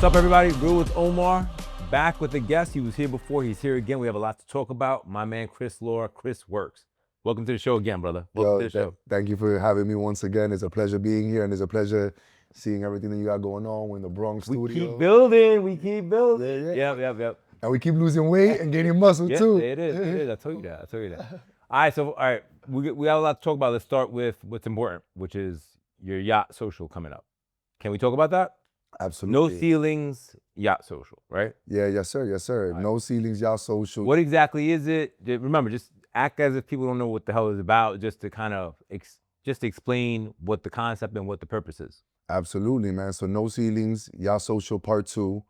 up, everybody? Real with Omar, back with a guest. He was here before. He's here again. We have a lot to talk about. My man, Chris Lora. Chris Works. Welcome to the show again, brother. Welcome to the show. Thank you for having me once again. It's a pleasure being here, and it's a pleasure seeing everything that you got going on in the Bronx We studio. keep building. We keep building. Yeah. Yep. And we keep losing weight and gaining muscle Yeah, too. it is. I told you that. All right. We have a lot to talk about. Let's start with what's important, which is your yacht social coming up. Can we talk about that? Absolutely. No ceilings, yacht social, right? Yeah, yes, sir. No ceilings, y'all social. What exactly is it? Remember, just act as if people don't know what the hell it's about, just to kind of just explain what the concept and what the purpose is. Absolutely, man. So no ceilings, y'all social part 2.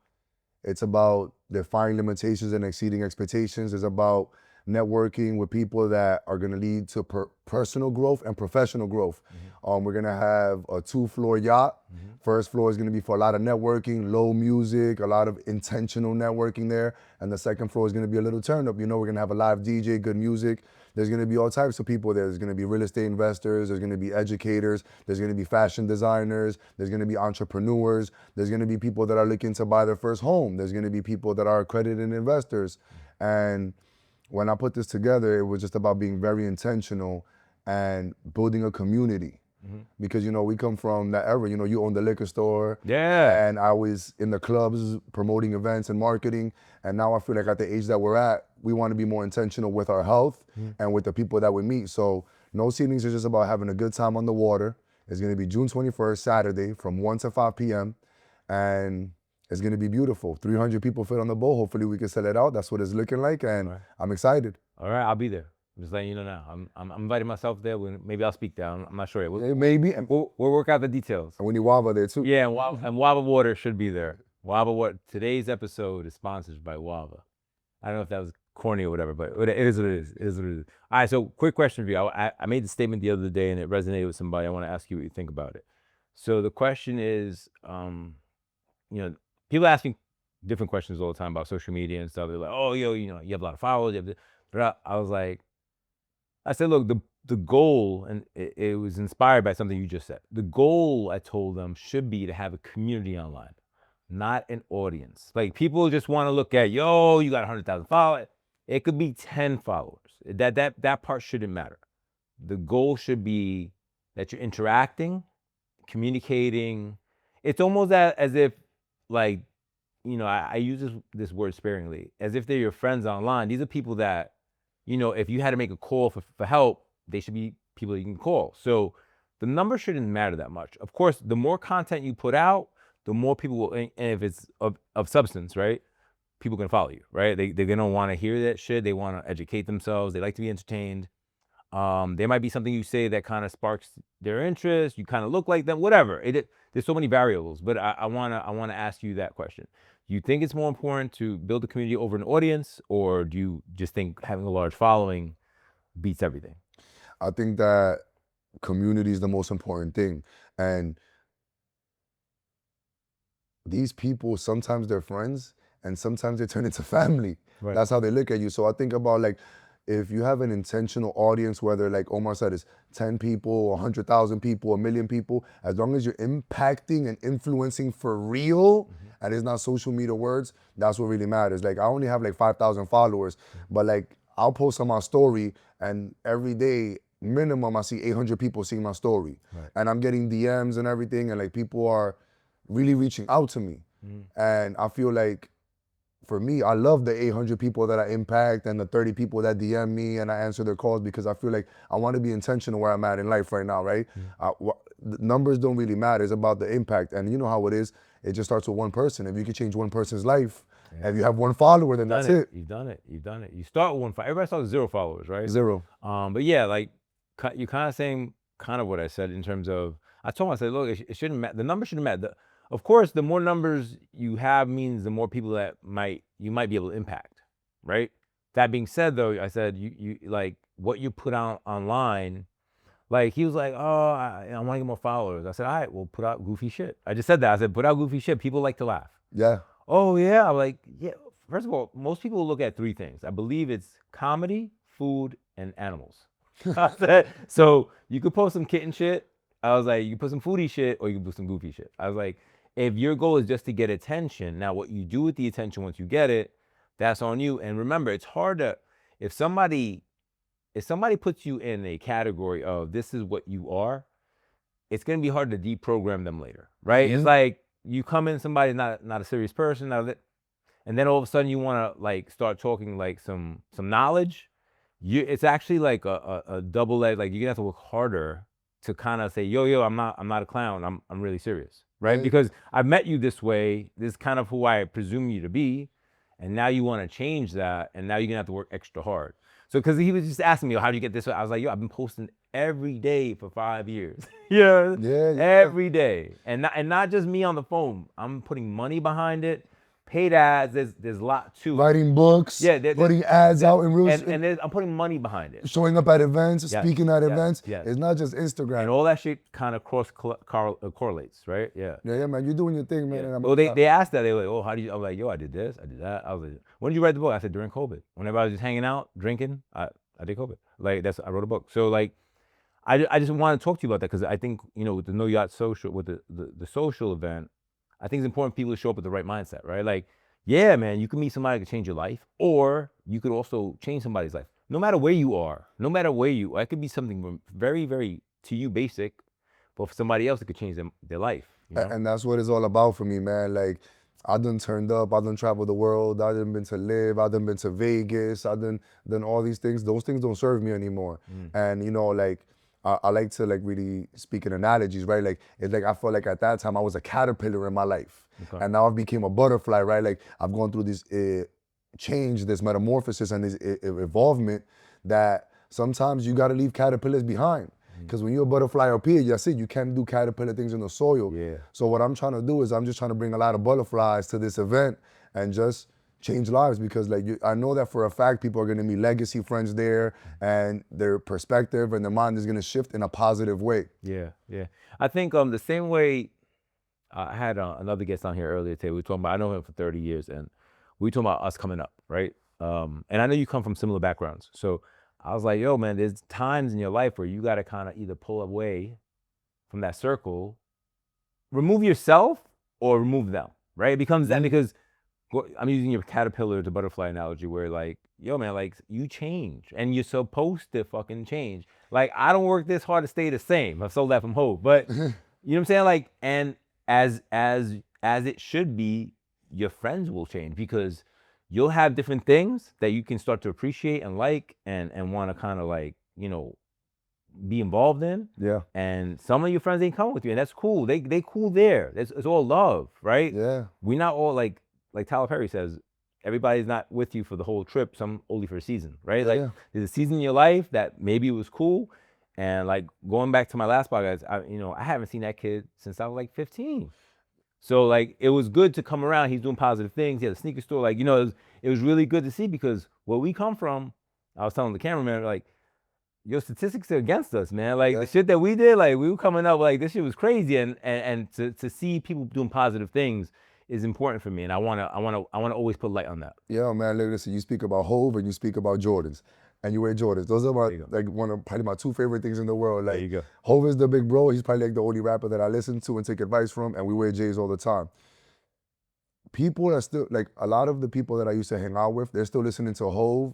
It's about defying limitations and exceeding expectations. It's about networking with people that are going to lead to personal growth and professional growth. We're going to have a 2-floor yacht. First floor is going to be for a lot of networking, low music, a lot of intentional networking there. And the second floor is going to be a little turn up. You know, we're going to have a live DJ, good music. There's going to be all types of people there. There's going to be real estate investors. There's going to be educators. There's going to be fashion designers. There's going to be entrepreneurs. There's going to be people that are looking to buy their first home. There's going to be people that are accredited investors. And when I put this together, it was just about being very intentional and building a community. Because, you know, we come from that era. You know, you own the liquor store. Yeah. And I was in the clubs promoting events and marketing. And now I feel like at the age that we're at, we want to be more intentional with our health and with the people that we meet. So no ceilings is just about having a good time on the water. It's going to be June 21st, Saturday, from 1 to 5 p.m. And it's going to be beautiful. 300 people fit on the boat. Hopefully we can sell it out. That's what it's looking like. And I'm excited. All right, I'll be there. I'm just letting you know now. I'm inviting myself there. Maybe I'll speak there. I'm not sure yet. Maybe. And We'll work out the details. we need Wava there too. Yeah, and Wava Water should be there. Wava Water. Today's episode is sponsored by Wava. I don't know if that was corny or whatever, but it is what it is. It is what it is. All right, so quick question for you. I made the statement the other day and it resonated with somebody. I want to ask you what you think about it. So the question is, you know, people ask me different questions all the time about social media and stuff. They're like, oh, you know, you have a lot of followers. But I was like, I said, look, the goal, and it was inspired by something you just said. The goal, I told them, should be to have a community online, not an audience. Like, people just want to look at, yo, you got 100,000 followers. It could be 10 followers. That part shouldn't matter. The goal should be that you're interacting, communicating. It's almost as if, like, you know, I use this word sparingly, as if they're your friends online. These are people that, you know, if you had to make a call for help, they should be people you can call. So the number shouldn't matter that much. Of course, the more content you put out, the more people will, and if it's of substance, right? People can follow you, right? They're gonna want to hear that shit. They want to educate themselves. They like to be entertained. There might be something you say that kind of sparks their interest. You kind of look like them, whatever. There's so many variables, but I wanna ask you that question. Do you think it's more important to build a community over an audience, or do you just think having a large following beats everything? I think that community is the most important thing. And these people, sometimes they're friends and sometimes they turn into family. Right. That's how they look at you. So I think about, like, if you have an intentional audience, whether, like Omar said, it's 10 people, 100,000 people, 1 million people, as long as you're impacting and influencing for real, and it's not social media words, that's what really matters. Like, I only have like 5,000 followers, but like, I'll post on my story and every day, minimum, I see 800 people seeing my story. Right. And I'm getting DMs and everything, and like, people are really reaching out to me. And I feel like, for me, I love the 800 people that I impact and the 30 people that DM me and I answer their calls, because I feel like I want to be intentional where I'm at in life right now, right? The numbers don't really matter. It's about the impact. And you know how it is. It just starts with one person. If you can change one person's life, if you have one follower, then that's it. You've done it. You start with 1 follower. Everybody starts with 0 followers, right? 0. But yeah, like, you're kind of saying kind of what I said in terms of, I told him, I said, look, it shouldn't matter. The number shouldn't matter. Of course, the more numbers you have means the more people that you might be able to impact, right? That being said, though, I said, you like what you put out online. Like, he was like, oh, I want to get more followers. I said, all right, well, put out goofy shit. I just said that. I said, put out goofy shit. People like to laugh. Yeah. Oh, yeah. I'm like, yeah. First of all, most people look at 3 things. I believe it's comedy, food, and animals. I said, so you could post some kitten shit. I was like, you can put some foodie shit or you can put some goofy shit. I was like, If your goal is just to get attention, now what you do with the attention once you get it, that's on you. And remember, it's hard to if somebody puts you in a category of this is what you are, it's gonna be hard to deprogram them later, right? It's like you come in somebody not a serious person, and then all of a sudden you want to like start talking like some knowledge. It's actually like a double edged. Like you're gonna have to work harder to kind of say, yo, I'm not a clown. I'm really serious, right? Because I've met you this way. This is kind of who I presume you to be, and now you want to change that, and now you're gonna have to work extra hard. So because he was just asking me, how do you get this? I was like, yo, I've been posting every day for 5 years. Yeah, every day, and not just me on the phone. I'm putting money behind it. Paid ads, there's a lot too. Writing books, putting ads out in real, and I'm putting money behind it. Showing up at events, speaking at events. It's not just Instagram. And all that shit kind of correlates, right? Yeah. Yeah, man. You're doing your thing, man. Well, they asked that. They were like, oh, how do you? I'm like, yo, I did this, I did that. I was like, when did you write the book? I said during COVID. Whenever I was just hanging out, drinking, I did COVID. Like I wrote a book. So like, I just want to talk to you about that because I think with the No Yacht Social, with the social event, I think it's important people to show up with the right mindset, right? Like, yeah, man, you can meet somebody that could change your life, or you could also change somebody's life. No matter where you are, it could be something very, very to you basic, but for somebody else, it could change their life. And that's what it's all about for me, man. Like, I done turned up, I done traveled the world, I done been to live, I done been to Vegas, I done all these things. Those things don't serve me anymore. And like, I like to like really speak in analogies, right? Like it's like I felt like at that time I was a caterpillar in my life, and now I've became a butterfly, right? Like I've gone through this change, this metamorphosis, and this evolvement that sometimes you got to leave caterpillars behind. Because when you're a butterfly up here, that's it. You can't do caterpillar things in the soil. Yeah. So what I'm trying to do is I'm just trying to bring a lot of butterflies to this event and just change lives, because like I know that for a fact people are going to meet legacy friends there, and their perspective and their mind is going to shift in a positive way. Yeah. I think the same way I had another guest on here earlier today. We were talking about, I know him for 30 years, and we were talking about us coming up, right? And I know you come from similar backgrounds, so I was like, yo, man, there's times in your life where you got to kind of either pull away from that circle, remove yourself, or remove them, right? It becomes that, because I'm using your caterpillar to butterfly analogy, where like, yo, man, like you change and you're supposed to fucking change. Like I don't work this hard to stay the same. I've sold that from Hope, but you know what I'm saying? Like, and as it should be, your friends will change, because you'll have different things that you can start to appreciate and like and want to kind of like, be involved in. Yeah. And some of your friends ain't coming with you, and that's cool. They cool there. It's all love, right? Yeah. We're not all like Tyler Perry says, everybody's not with you for the whole trip, some only for a season, right? There's a season in your life that maybe it was cool. And like going back to my last podcast, I haven't seen that kid since I was like 15. So like it was good to come around. He's doing positive things. He had a sneaker store. Like, it was really good to see, because where we come from, I was telling the cameraman, like, your statistics are against us, man. Like the shit that we did, like we were coming up, like this shit was crazy. And to see people doing positive things is important for me, and I wanna always put light on that. Yeah, man. Listen, you speak about Hove and you speak about Jordans, and you wear Jordans. Those are one of probably my two favorite things in the world. Like, there you go. Hove is the big bro. He's probably like the only rapper that I listen to and take advice from, and we wear J's all the time. People are still like, a lot of the people that I used to hang out with, they're still listening to Hove,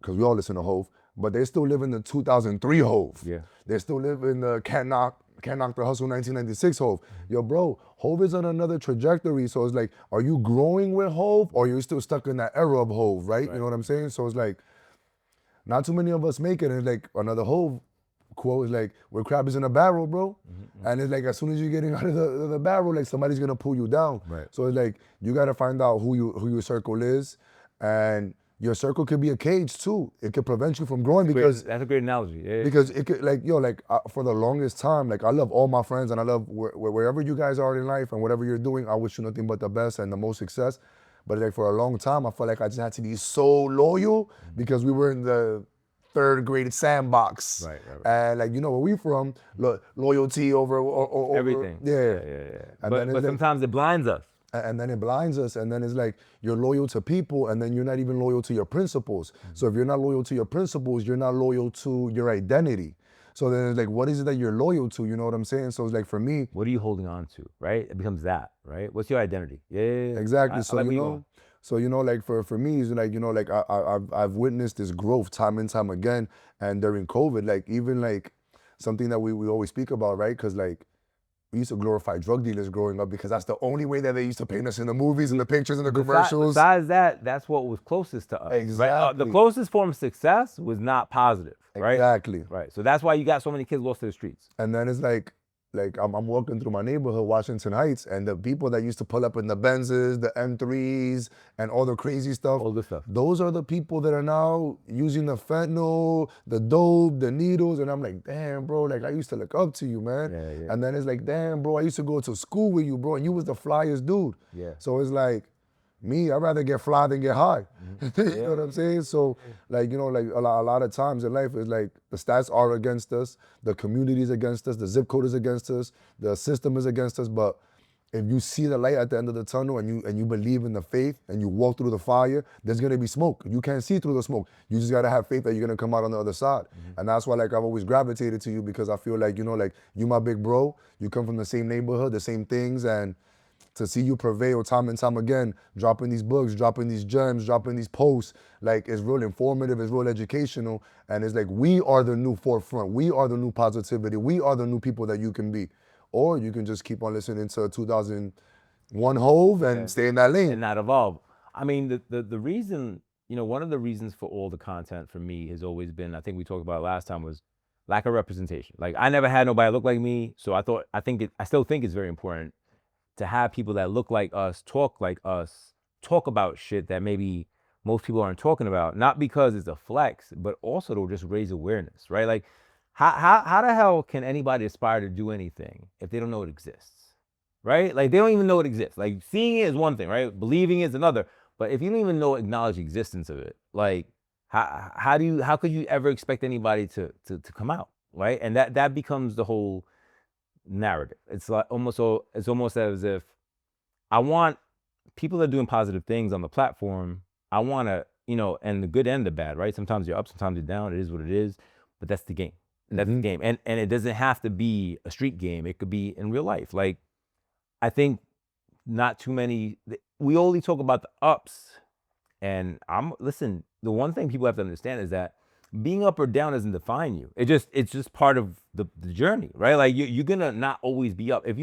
because we all listen to Hove, but they still live in the 2003 Hove. Yeah. They still live in the Can't Knock the Hustle 1996 Hove. Yo, bro, Hove is on another trajectory. So it's like, are you growing with Hove, or are you still stuck in that era of Hove, right? You know what I'm saying? So it's like, not too many of us make it. And it's like, another Hove quote is like, where crab is in a barrel, bro. And it's like, as soon as you're getting out of the barrel, like somebody's gonna pull you down. Right. So it's like, you gotta find out who your circle is, and your circle could be a cage too. It could prevent you from growing, because that's a great analogy. Yeah. Because it could, like, for the longest time, like I love all my friends, and I love wherever you guys are in life and whatever you're doing, I wish you nothing but the best and the most success. But like for a long time, I felt like I just had to be so loyal, because we were in the third grade sandbox. Right. And like, where we from, loyalty over everything. Yeah. But sometimes it blinds us. And then it blinds us, and then it's like you're loyal to people, and then you're not even loyal to your principles. So if you're not loyal to your principles, you're not loyal to your identity. So then it's like, what is it that you're loyal to? You know what I'm saying? So it's like, for me, What are you holding on to, right? It becomes that, right? What's your identity? Yeah. exactly. I So like you where you know, going. so you know, like for me, it's like, you know, like I've witnessed this growth time and time again, and during COVID, like even like something that we always speak about, right? Because like we used to glorify drug dealers growing up because that's the only way that they used to paint us in the movies and the pictures and the commercials. Besides that, that's what was closest to us, right? The Exactly. closest form of success was not positive, right? Exactly. Right. So that's why you got so many kids lost to the streets. And then it's like I'm walking through my neighborhood, Washington Heights, and the people that used to pull up in the Benzes, the M3s, and all the crazy stuff, All this stuff. those are the people that are now using the fentanyl, the dope, the needles, and I'm like, damn, bro, like I used to look up to you, man. Yeah. And then it's like, damn, bro, I used to go to school with you, bro, and you was the flyest dude. Yeah. So it's like, me, I'd rather get fly than get high. You Yeah. know what I'm saying? So, like, you know, like a lot of times in life, it's like the stats are against us, the community is against us, the zip code is against us, the system is against us. But if you see the light at the end of the tunnel and you believe in the faith and you walk through the fire, there's gonna be smoke. You can't see through the smoke. You just gotta have faith that you're gonna come out on the other side. And that's why, like, I've always gravitated to you, because I feel like, you know, like you my big bro, you come from the same neighborhood, the same things, and to see you prevail time and time again, dropping these books, dropping these gems, dropping these posts, like, it's real informative, it's real educational, and it's like, we are the new forefront, we are the new positivity, we are the new people that you can be. Or you can just keep on listening to 2001 Hove and stay in that lane. And not evolve. I mean, the reason, you know, one of the reasons for all the content for me has always been, I think we talked about it last time, was lack of representation. Like, I never had nobody look like me, so I still think it's very important to have people that look like us, talk about shit that maybe most people aren't talking about. Not because it's a flex, but also to just raise awareness, right? Like, how the hell can anybody aspire to do anything if they don't know it exists, right? Like, they don't even know it exists. Like, seeing it is one thing, right? Believing it is another. But if you don't even know, acknowledge the existence of it, like, how could you ever expect anybody to come out, right? And that becomes the whole narrative. It's like it's almost as if I want people that are doing positive things on the platform. I want to, you know, and the good and the bad, right? Sometimes you're up, sometimes you're down. It is what it is, but that's the game. That's the game, and it doesn't have to be a street game. It could be in real life. Like, I think not too many. We only talk about the ups, and listen. The one thing people have to understand is that being up or down doesn't define you. It's just part of the journey, right? Like, you're gonna not always be up. If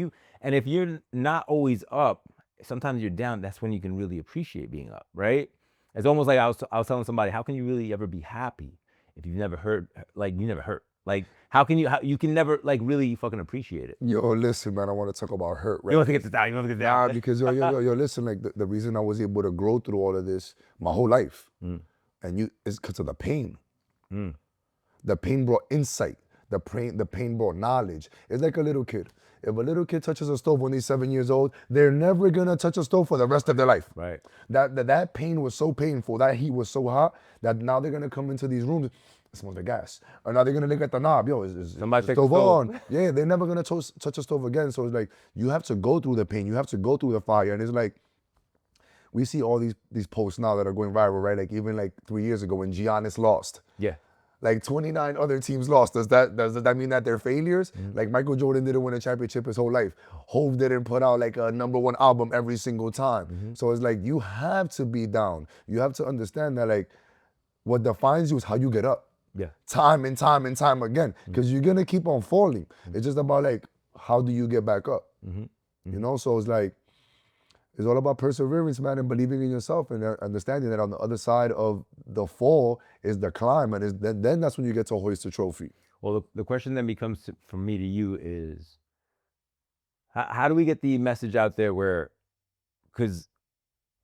you're not always up, sometimes you're down. That's when you can really appreciate being up, right? It's almost like I was telling somebody, how can you really ever be happy if you've never hurt? Like, you never hurt. Like, how you can never, like, really fucking appreciate it. Yo, listen, man, I want to talk about hurt, right? You want to get this down. You want to get this down. Nah, because yo, listen, like the reason I was able to grow through all of this my whole life, and it's because of the pain. The pain brought insight. The pain brought knowledge. It's like a little kid. If a little kid touches a stove when they're 7 years old, they're never gonna touch a stove for the rest of their life. Right. That pain was so painful, that heat was so hot, that now they're gonna come into these rooms, it smells like gas. Or now they're gonna look at the knob, yo, is Somebody the fix the stove stove. on? Yeah, they're never gonna touch a stove again. So it's like, you have to go through the pain, you have to go through the fire. And it's like, we see all these posts now that are going viral, right? Like, even like 3 years ago when Giannis lost. Yeah. Like, 29 other teams lost. Does that mean that they're failures? Like, Michael Jordan didn't win a championship his whole life. Hove didn't put out like a #1 album every single time. So it's like, you have to be down. You have to understand that, like, what defines you is how you get up. Yeah. Time and time and time again. Because you're gonna keep on falling. It's just about, like, how do you get back up? You know, so it's like, it's all about perseverance, man, and believing in yourself, and understanding that on the other side of the fall is the climb, and then that's when you get to hoist the trophy. Well, the question then becomes from me to you is, how do we get the message out there where, because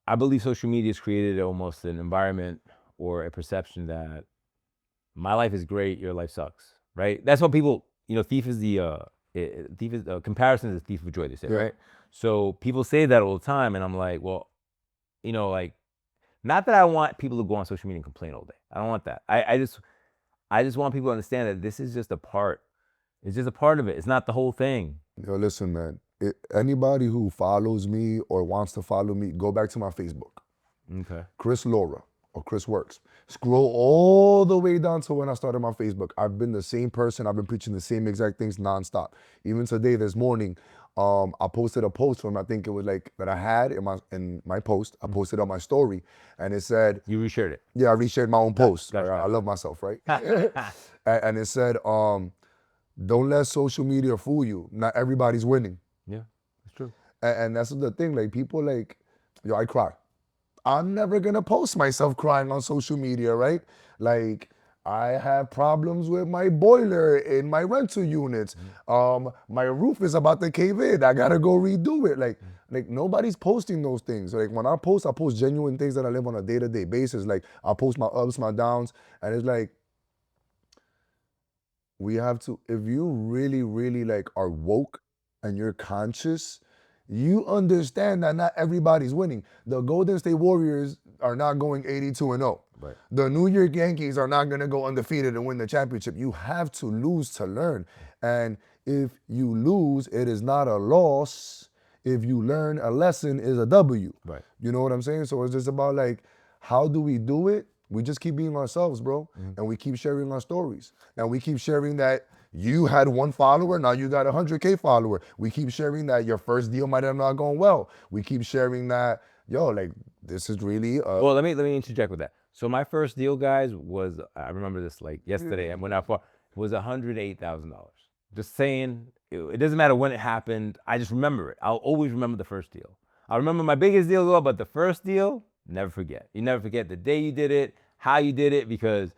I believe social media has created almost an environment or a perception that my life is great, your life sucks, right? That's what people, you know, comparison is the thief of joy, they say, right? So people say that all the time, and I'm like, well, you know, like, not that I want people to go on social media and complain all day. I don't want that. I just want people to understand that this is just a part. It's just a part of it. It's not the whole thing. Yo, listen, man. Anybody who follows me or wants to follow me, go back to my Facebook. Okay. Chris Lora. or Chris Works. Scroll all the way down to when I started my Facebook. I've been the same person. I've been preaching the same exact things nonstop. Even today, this morning, I posted a post from, I think it was like that I had in my post. I posted on my story, and it said, You reshared it. yeah, I reshared my own post. Gotcha. I love myself, right? And it said, don't let social media fool you. Not everybody's winning. Yeah, it's true. And that's the thing. Like, people like, yo, I cry. I'm never gonna post myself crying on social media, right? Like, I have problems with my boiler in my rental units. My roof is about to cave in. I gotta go redo it. Like nobody's posting those things. Like, when I post genuine things that I live on a day-to-day basis. Like, I post my ups, my downs, and it's like, we have to, if you really, really like are woke and you're conscious, you understand that not everybody's winning. The Golden State Warriors are not going 82-0. Right. The New York Yankees are not going to go undefeated and win the championship. You have to lose to learn. And if you lose, it is not a loss. If you learn, a lesson is a W. Right. You know what I'm saying? So it's just about like, how do we do it? We just keep being ourselves, bro. And we keep sharing our stories. And we keep sharing that you had 1 follower, now you got 100K follower. We keep sharing that your first deal might have not gone well. We keep sharing that, yo, like, this is really Well, let me interject with that. So my first deal, guys, was, I remember this like yesterday, and when I far was $108,000. Just saying, it doesn't matter when it happened. I just remember it. I'll always remember the first deal. I remember my biggest deal as well, but the first deal, never forget. You never forget the day you did it, how you did it, because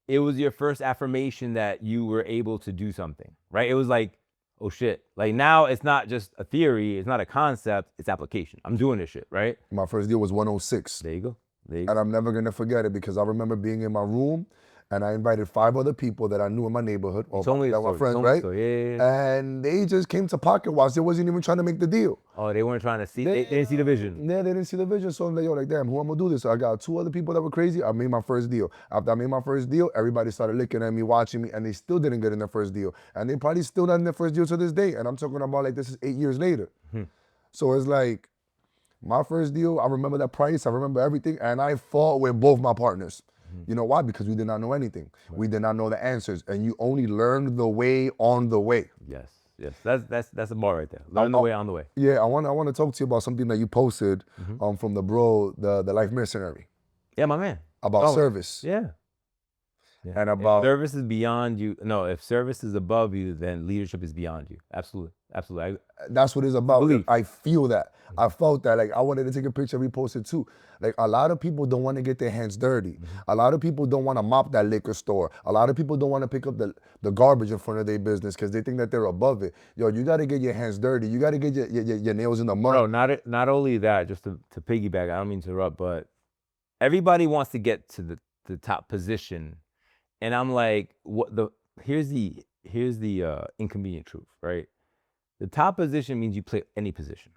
it was your first affirmation that you were able to do something, right? It was like, oh shit. Like, now it's not just a theory, it's not a concept, it's application. I'm doing this shit, right? my first deal was 106. There you go. There you And go. I'm never gonna forget it because I remember being in my room and I invited 5 other people that I knew in my neighborhood, or Told me that the were story. friends, Told me the right? story. Yeah. And they just came to pocket watch. They wasn't even trying to make the deal. Oh, they weren't trying to see. They didn't see the vision. Yeah, they didn't see the vision. So I'm like, yo, like, damn, who I'm gonna do this? So I got 2 other people that were crazy. I made my first deal. After I made my first deal, everybody started looking at me, watching me, and they still didn't get in their first deal. And they probably still not in their first deal to this day. And I'm talking about, like, this is 8 years later. So it's like, my first deal, I remember that price, I remember everything, and I fought with both my partners. You know why? Because we did not know anything. Right. We did not know the answers, and you only learn the way on the way. Yes. That's a bar right there. Learn the way on the way. Yeah, I want to talk to you about something that you posted from the bro, the life missionary. Yeah, my man. About service. Yeah. And about, if service is beyond you. No, if service is above you, then leadership is beyond you. Absolutely. That's what it's about. Belief. I feel that. I felt that. Like, I wanted to take a picture, repost it too. Like, a lot of people don't want to get their hands dirty. A lot of people don't want to mop that liquor store. A lot of people don't want to pick up the garbage in front of their business because they think that they're above it. Yo, you got to get your hands dirty. You got to get your nails in the mud. Bro, not only that, just to piggyback, I don't mean to interrupt, but everybody wants to get to the top position. And I'm like, here's the inconvenient truth, right? The top position means you play any position.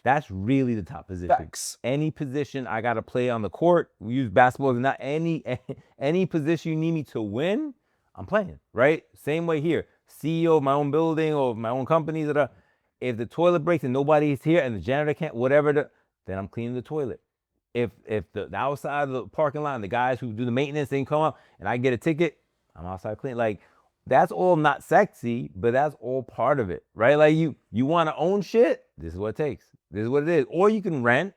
That's really the top position. Facts. Any position I gotta play on the court. We use basketball as not any position you need me to win, I'm playing, right? Same way here. CEO of my own building or my own company, if the toilet breaks and nobody's here and the janitor can't, then I'm cleaning the toilet. If the outside of the parking lot and the guys who do the maintenance didn't come up and I get a ticket, I'm outside cleaning. Like, that's all not sexy, but that's all part of it, right? Like, you want to own shit, this is what it takes. This is what it is. Or you can rent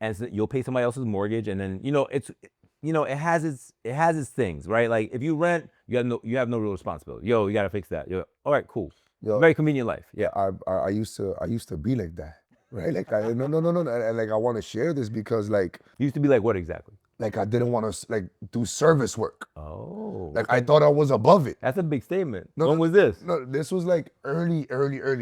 and you'll pay somebody else's mortgage, and then it has its things, right? Like, if you rent, you have no real responsibility. Yo, you gotta fix that. Yo, all right, cool. Yo, very convenient life. Yeah. I used to be like that. Right? Like, no. And like, I want to share this because, like, you used to be like what exactly? Like, I didn't want to, like, do service work. Oh. Like, I thought I was above it. That's a big statement. When was this? No, this was like early.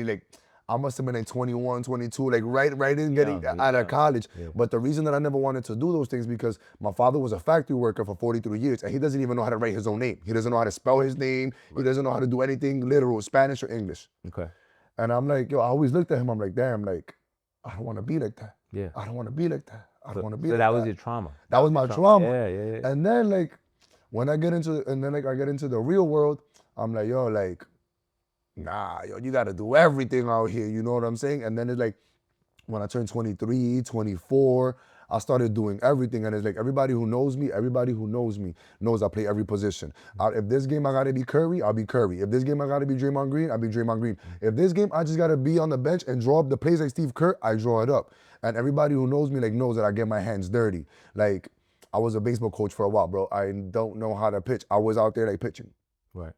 Like, I must have been like 21, 22, like right in getting out of college. Yeah. But the reason that I never wanted to do those things because my father was a factory worker for 43 years and he doesn't even know how to write his own name. He doesn't know how to spell his name. Right. He doesn't know how to do anything literal, Spanish or English. Okay. And I'm like, yo, I always looked at him, I'm like, damn, like, I don't want to be like that. Yeah. I don't want to be like that. I don't want to be like that. So that was your trauma. That was my trauma. Yeah. And then, like, when I get into, I get into the real world, I'm like, yo, like, nah, yo, you got to do everything out here. You know what I'm saying? And then it's like, when I turned 23, 24, I started doing everything, and it's like everybody who knows me knows I play every position. If this game I gotta be Curry, I'll be Curry. If this game I gotta be Draymond Green, I'll be Draymond Green. If this game I just gotta be on the bench and draw up the plays like Steve Kerr, I draw it up. And everybody who knows me like knows that I get my hands dirty. Like, I was a baseball coach for a while, bro. I don't know how to pitch. I was out there like pitching. Right.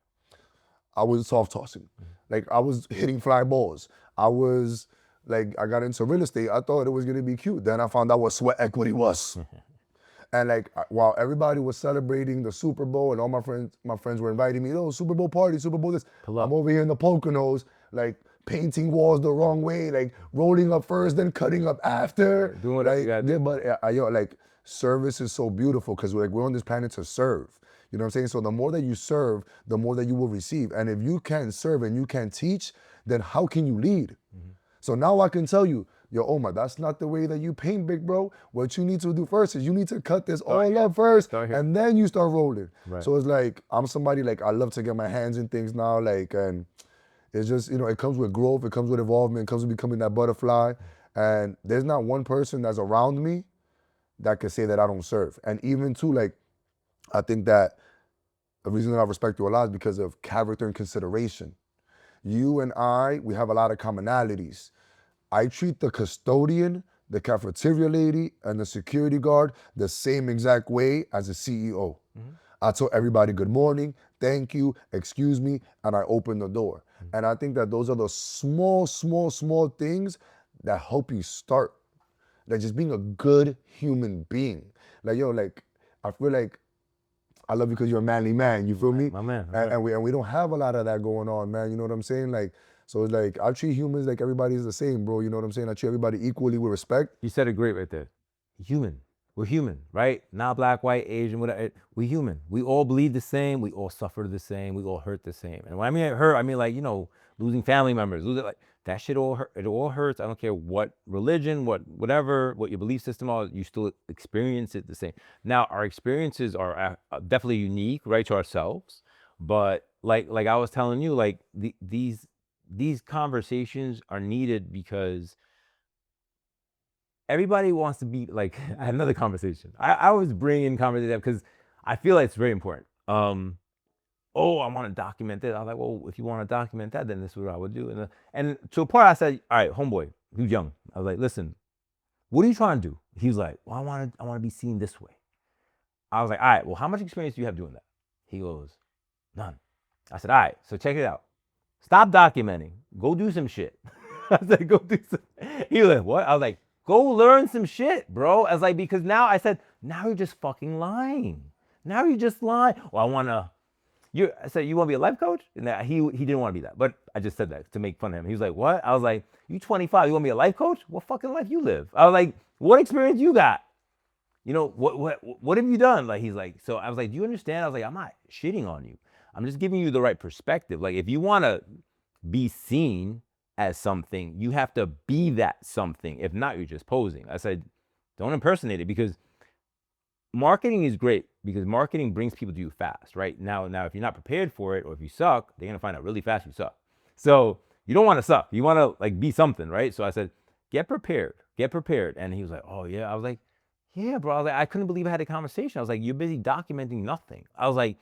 I was soft tossing. Like, I was hitting fly balls. I was like, I got into real estate. I thought it was gonna be cute. Then I found out what sweat equity was. And like, while everybody was celebrating the Super Bowl and all my friends were inviting me, oh, Super Bowl party, Super Bowl this. I'm over here in the Poconos, like painting walls the wrong way, like rolling up first, then cutting up after. Doing what like, you gotta do. yeah, but yo, like, service is so beautiful because we're on this planet to serve. You know what I'm saying? So the more that you serve, the more that you will receive. And if you can't serve and you can't teach, then how can you lead? So now I can tell you, yo, Omar, that's not the way that you paint, big bro. What you need to do first is you need to cut this all up first, and then you start rolling. Right. So it's like, I'm somebody, like, I love to get my hands in things now, like, and it's just, you know, it comes with growth, it comes with involvement, it comes with becoming that butterfly. And there's not one person that's around me that could say that I don't serve. And even too, like, I think that the reason that I respect you a lot is because of character and consideration. You and I, we have a lot of commonalities. I treat the custodian, the cafeteria lady, and the security guard the same exact way as a CEO. I tell everybody good morning, thank you, excuse me, and I open the door. And I think that those are the small things that help you start. Like, just being a good human being. Like, yo, like, I feel like I love you because you're a manly man, you feel me? My man. And we don't have a lot of that going on, man, you know what I'm saying? Like, so it's like, I treat humans like everybody's the same, bro, you know what I'm saying? I treat everybody equally with respect. You said it great right there. Human. We're human, right? Not black, white, Asian, whatever. We're human. We all bleed the same. We all suffer the same. We all hurt the same. And when I mean hurt, I mean, like, you know, losing family members, losing, like, that shit all hurt. It all hurts. I don't care what religion, whatever, what your belief system are, you still experience it the same. Now, our experiences are definitely unique, right, to ourselves. But like I was telling you, like, these conversations are needed because everybody wants to be like. I had another conversation. I always bring in conversation because I feel like it's very important. Oh, I want to document this. I was like, well, if you want to document that, then this is what I would do. And to a point, I said, all right, homeboy, he was young. I was like, listen, what are you trying to do? He was like, well, I want to be seen this way. I was like, all right, well, how much experience do you have doing that? He goes, none. I said, all right, so check it out. Stop documenting. Go do some shit. I said, go do some. He was like, what? I was like, go learn some shit, bro. I was like, because now I said, now you're just fucking lying. Now you're just lying. Well, I want to. I said, you want to be a life coach? And he didn't want to be that. But I just said that to make fun of him. He was like, what? I was like, you 25, you want to be a life coach? What fucking life you live? I was like, what experience you got? You know, what have you done? Like, he's like, so I was like, do you understand? I was like, I'm not shitting on you. I'm just giving you the right perspective. Like, if you want to be seen as something, you have to be that something. If not, you're just posing. I said, don't impersonate it, because marketing is great, because marketing brings people to you fast, right? Now, if you're not prepared for it, or if you suck, they're gonna find out really fast you suck. So you don't want to suck. You want to, like, be something, right? So I said, get prepared. And he was like, oh yeah. I was like, yeah, bro. I was like, I couldn't believe I had a conversation. I was like, you're busy documenting nothing. I was like,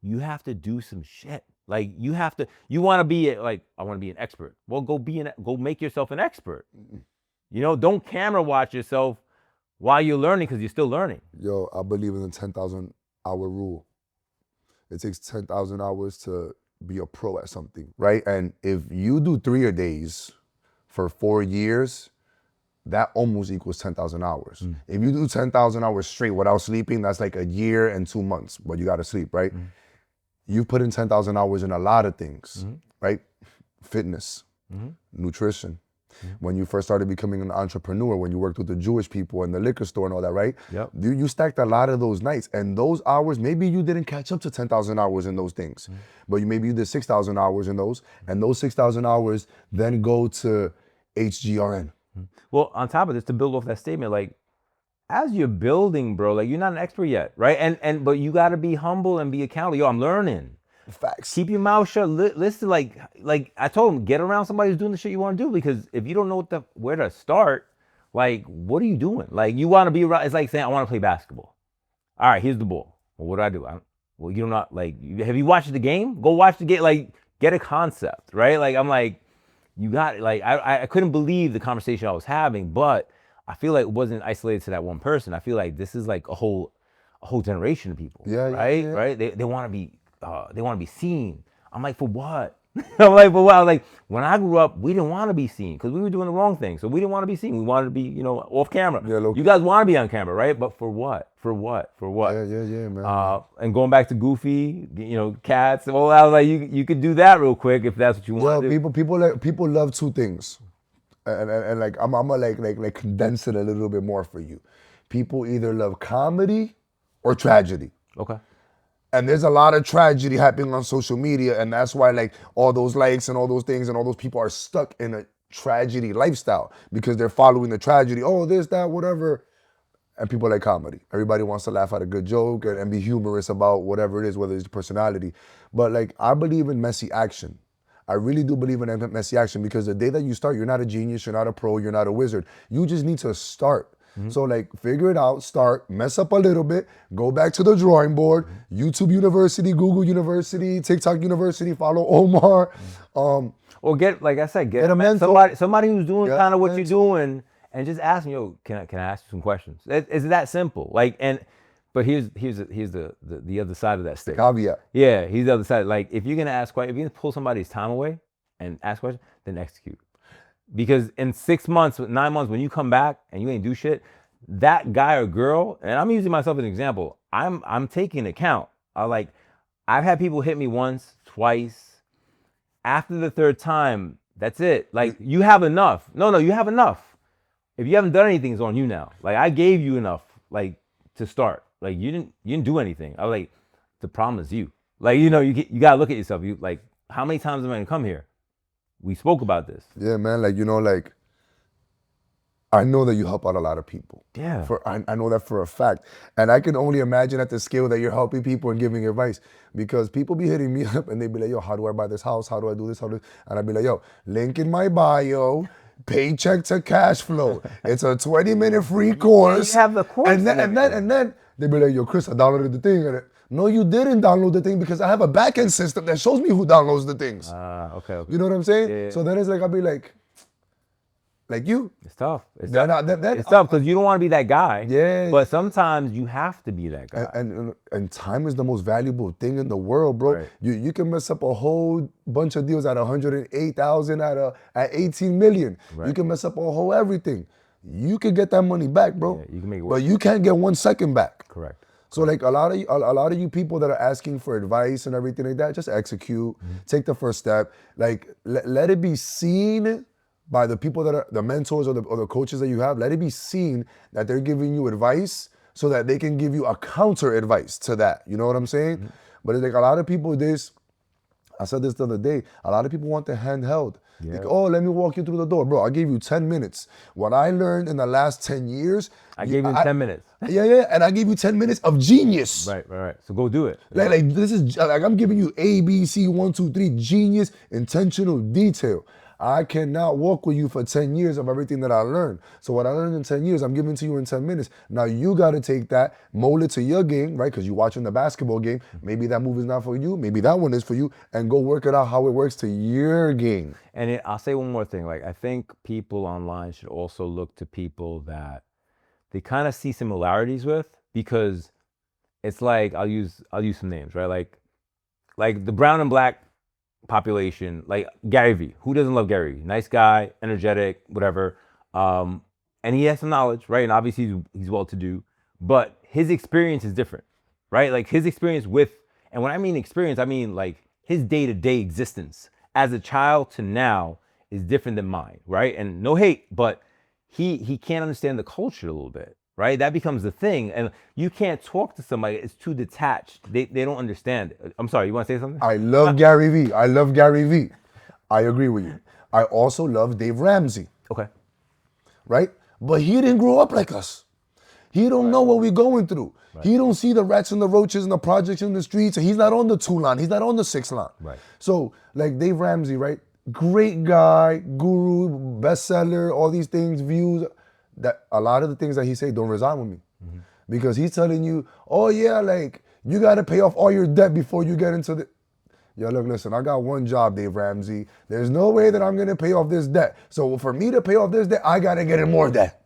you have to do some shit. Like, you want to be like, I want to be an expert. Well, go make yourself an expert. You know, don't camera watch yourself while you're learning, because you're still learning. Yo, I believe in the 10,000 hour rule. It takes 10,000 hours to be a pro at something, right? And if you do 3-a-days for 4 years, that almost equals 10,000 hours. If you do 10,000 hours straight without sleeping, that's like 1 year and 2 months, but you gotta sleep, right? You've put in 10,000 hours in a lot of things, right? Fitness, nutrition. When you first started becoming an entrepreneur, when you worked with the Jewish people in the liquor store and all that, right? Yep. You stacked a lot of those nights, and those hours, maybe you didn't catch up to 10,000 hours in those things, but maybe you did 6,000 hours in those, and those 6,000 hours then go to HGRN. Well, on top of this, to build off that statement, like, as you're building, bro, like, you're not an expert yet, right? But you got to be humble and be accountable. Yo, I'm learning. Facts. Keep your mouth shut. Listen, like I told him, get around somebody who's doing the shit you want to do, because if you don't know where to start, Like, what are you doing? Like, you want to be around. It's like saying, I want to play basketball. All right, here's the ball. Well, what do? Well, you're not like. Have you watched the game? Go watch the game. Like, get a concept, right? Like, I'm like, you got like. I couldn't believe the conversation I was having, but I feel like it wasn't isolated to that one person. I feel like this is like a whole generation of people, Yeah, yeah, right? yeah. Right? They want to be seen. I'm like, for what? I'm like, for what? I was like, when I grew up, we didn't want to be seen because we were doing the wrong thing. So we didn't want to be seen. We wanted to be, off camera. Yeah, low You key. guys want to be on camera, right? But for what? For what? For what? Yeah, man. And going back to Goofy, cats. Well, I was like, you could do that real quick if that's what you want Yo, to do. people love two things, and like I'm gonna like condense it a little bit more for you. People either love comedy or tragedy. Okay. And there's a lot of tragedy happening on social media, and that's why like all those likes and all those things and all those people are stuck in a tragedy lifestyle because they're following the tragedy. Oh, this, that, whatever. And people like comedy. Everybody wants to laugh at a good joke and be humorous about whatever it is, whether it's the personality. But like I believe in messy action. I really do believe in messy action because the day that you start, you're not a genius, you're not a pro, you're not a wizard. You just need to start. So like figure it out, start, mess up a little bit, go back to the drawing board, YouTube University, Google University, TikTok University, follow Omar. Or get, like I said, Get a mentor. somebody who's doing Yeah, kind of what you're mentor. doing, and just ask them, yo, can I ask you some questions? It's that simple. Like, but here's the other side of that stick. Caveat. Yeah, he's the other side. Like, if you're gonna ask questions, if you're gonna pull somebody's time away and ask questions, then execute. Because in 6 months, 9 months, when you come back and you ain't do shit, that guy or girl, and I'm using myself as an example, I'm taking account. I've had people hit me once, twice. After the third time, that's it. Like, you have enough. No, you have enough. If you haven't done anything, it's on you now. Like, I gave you enough, like, to start. Like, you didn't do anything. I was like, the problem is you. Like, you gotta look at yourself. You like, how many times am I gonna come here? We spoke about this. Yeah, man. Like, like I know that you help out a lot of people. Yeah. I know that for a fact. And I can only imagine at the scale that you're helping people and giving advice because people be hitting me up and they be like, yo, how do I buy this house? How do I do this? And I'd be like, yo, link in my bio, paycheck to cash flow. It's a 20-minute free course. You have the course. And then they be like, yo, Chris, I downloaded the thing. No, you didn't download the thing because I have a backend system that shows me who downloads the things. Okay. You know what I'm saying? Yeah. So then it's like, I'll be like you. It's tough. It's Then tough. I- then- It's tough because you don't want to be that guy. Yeah. But sometimes you have to be that guy. And time is the most valuable thing in the world, bro. Right. You can mess up a whole bunch of deals at 108,000 at 18 million. Right. You can mess up a whole everything. You can get that money back, bro. Yeah, you can make it work. But you can't get 1 second back. Correct. So like a lot of you people that are asking for advice and everything like that, just execute, take the first step. Like let it be seen by the people that are the mentors or the coaches that you have. Let it be seen that they're giving you advice so that they can give you a counter advice to that. You know what I'm saying? But it's like a lot of people I said this the other day, a lot of people want the handheld. Yeah. Like, oh, let me walk you through the door. Bro, I gave you 10 minutes. What I learned in the last 10 years. I gave you 10 minutes. Yeah, and I gave you 10 minutes of genius. Right. So go do it. Like this is like I'm giving you A, B, C, 1, 2, 3, genius, intentional detail. I cannot walk with you for 10 years of everything that I learned. So what I learned in 10 years, I'm giving to you in 10 minutes. Now you got to take that, mold it to your game, right? Because you're watching the basketball game. Maybe that move is not for you. Maybe that one is for you. And go work it out how it works to your game. And I'll say one more thing. Like, I think people online should also look to people that they kind of see similarities with, because it's like, I'll use some names, right? Like the brown and black population, like Gary Vee. Who doesn't love Gary Vee? Nice guy, energetic, whatever. And he has some knowledge, right? And obviously he's well-to-do, but his experience is different, right? Like his experience and when I mean experience, I mean like his day-to-day existence as a child to now is different than mine, right? And no hate, but he can't understand the culture a little bit, right? That becomes the thing. And you can't talk to somebody, it's too detached. They don't understand it. I'm sorry, you want to say something? I love Gary Vee. I agree with you. I also love Dave Ramsey, Okay. right? But he didn't grow up like us. He don't know what we're going through. Right. He don't see the rats and the roaches and the projects in the streets. And he's not on the 2 line. He's not on the 6 line. Right. So like Dave Ramsey, right? Great guy, guru, bestseller, all these things, views. that a lot of the things that he say don't reside with me. Mm-hmm. Because he's telling you, oh yeah, like you got to pay off all your debt before you get into the. Yo, look, listen, I got one job, Dave Ramsey. There's no way that I'm going to pay off this debt. So for me to pay off this debt, I got to get in more debt.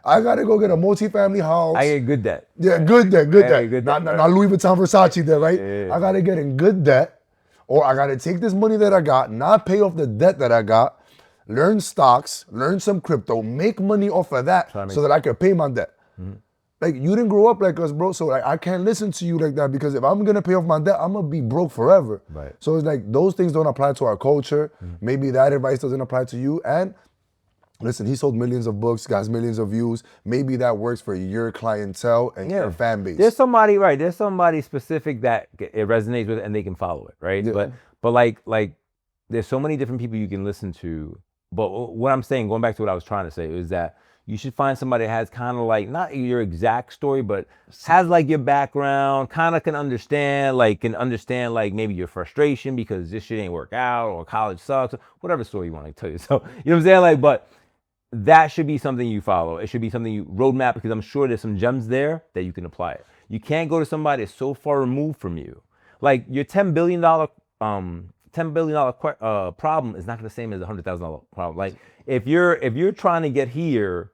I got to go get a multi-family house. I get good debt. Yeah, good debt, good debt. Good not, debt, not Louis Vuitton Versace debt, right? Yeah. I got to get in good debt, or I got to take this money that I got, not pay off the debt that I got, learn stocks, learn some crypto, make money off of that so that I can pay my debt. Mm-hmm. Like, you didn't grow up like us, bro, so like, I can't listen to you like that, because if I'm gonna pay off my debt, I'm gonna be broke forever. Right. So it's like, those things don't apply to our culture. Maybe that advice doesn't apply to you. And listen, he sold millions of books, got millions of views. Maybe that works for your clientele and your fan base. There's somebody, right? There's somebody specific that it resonates with and they can follow it, right? Yeah. But like there's so many different people you can listen to. But what I'm saying, going back to what I was trying to say, is that you should find somebody that has kind of like, not your exact story, but has like your background, kind of can understand like maybe your frustration because this shit ain't work out, or college sucks, whatever story you want to tell you. So, you know what I'm saying? Like, but that should be something you follow. It should be something you roadmap, because I'm sure there's some gems there that you can apply it. You can't go to somebody that's so far removed from you. Like, your $10 billion problem is not the same as a $100,000 problem. Like, if you're trying to get here,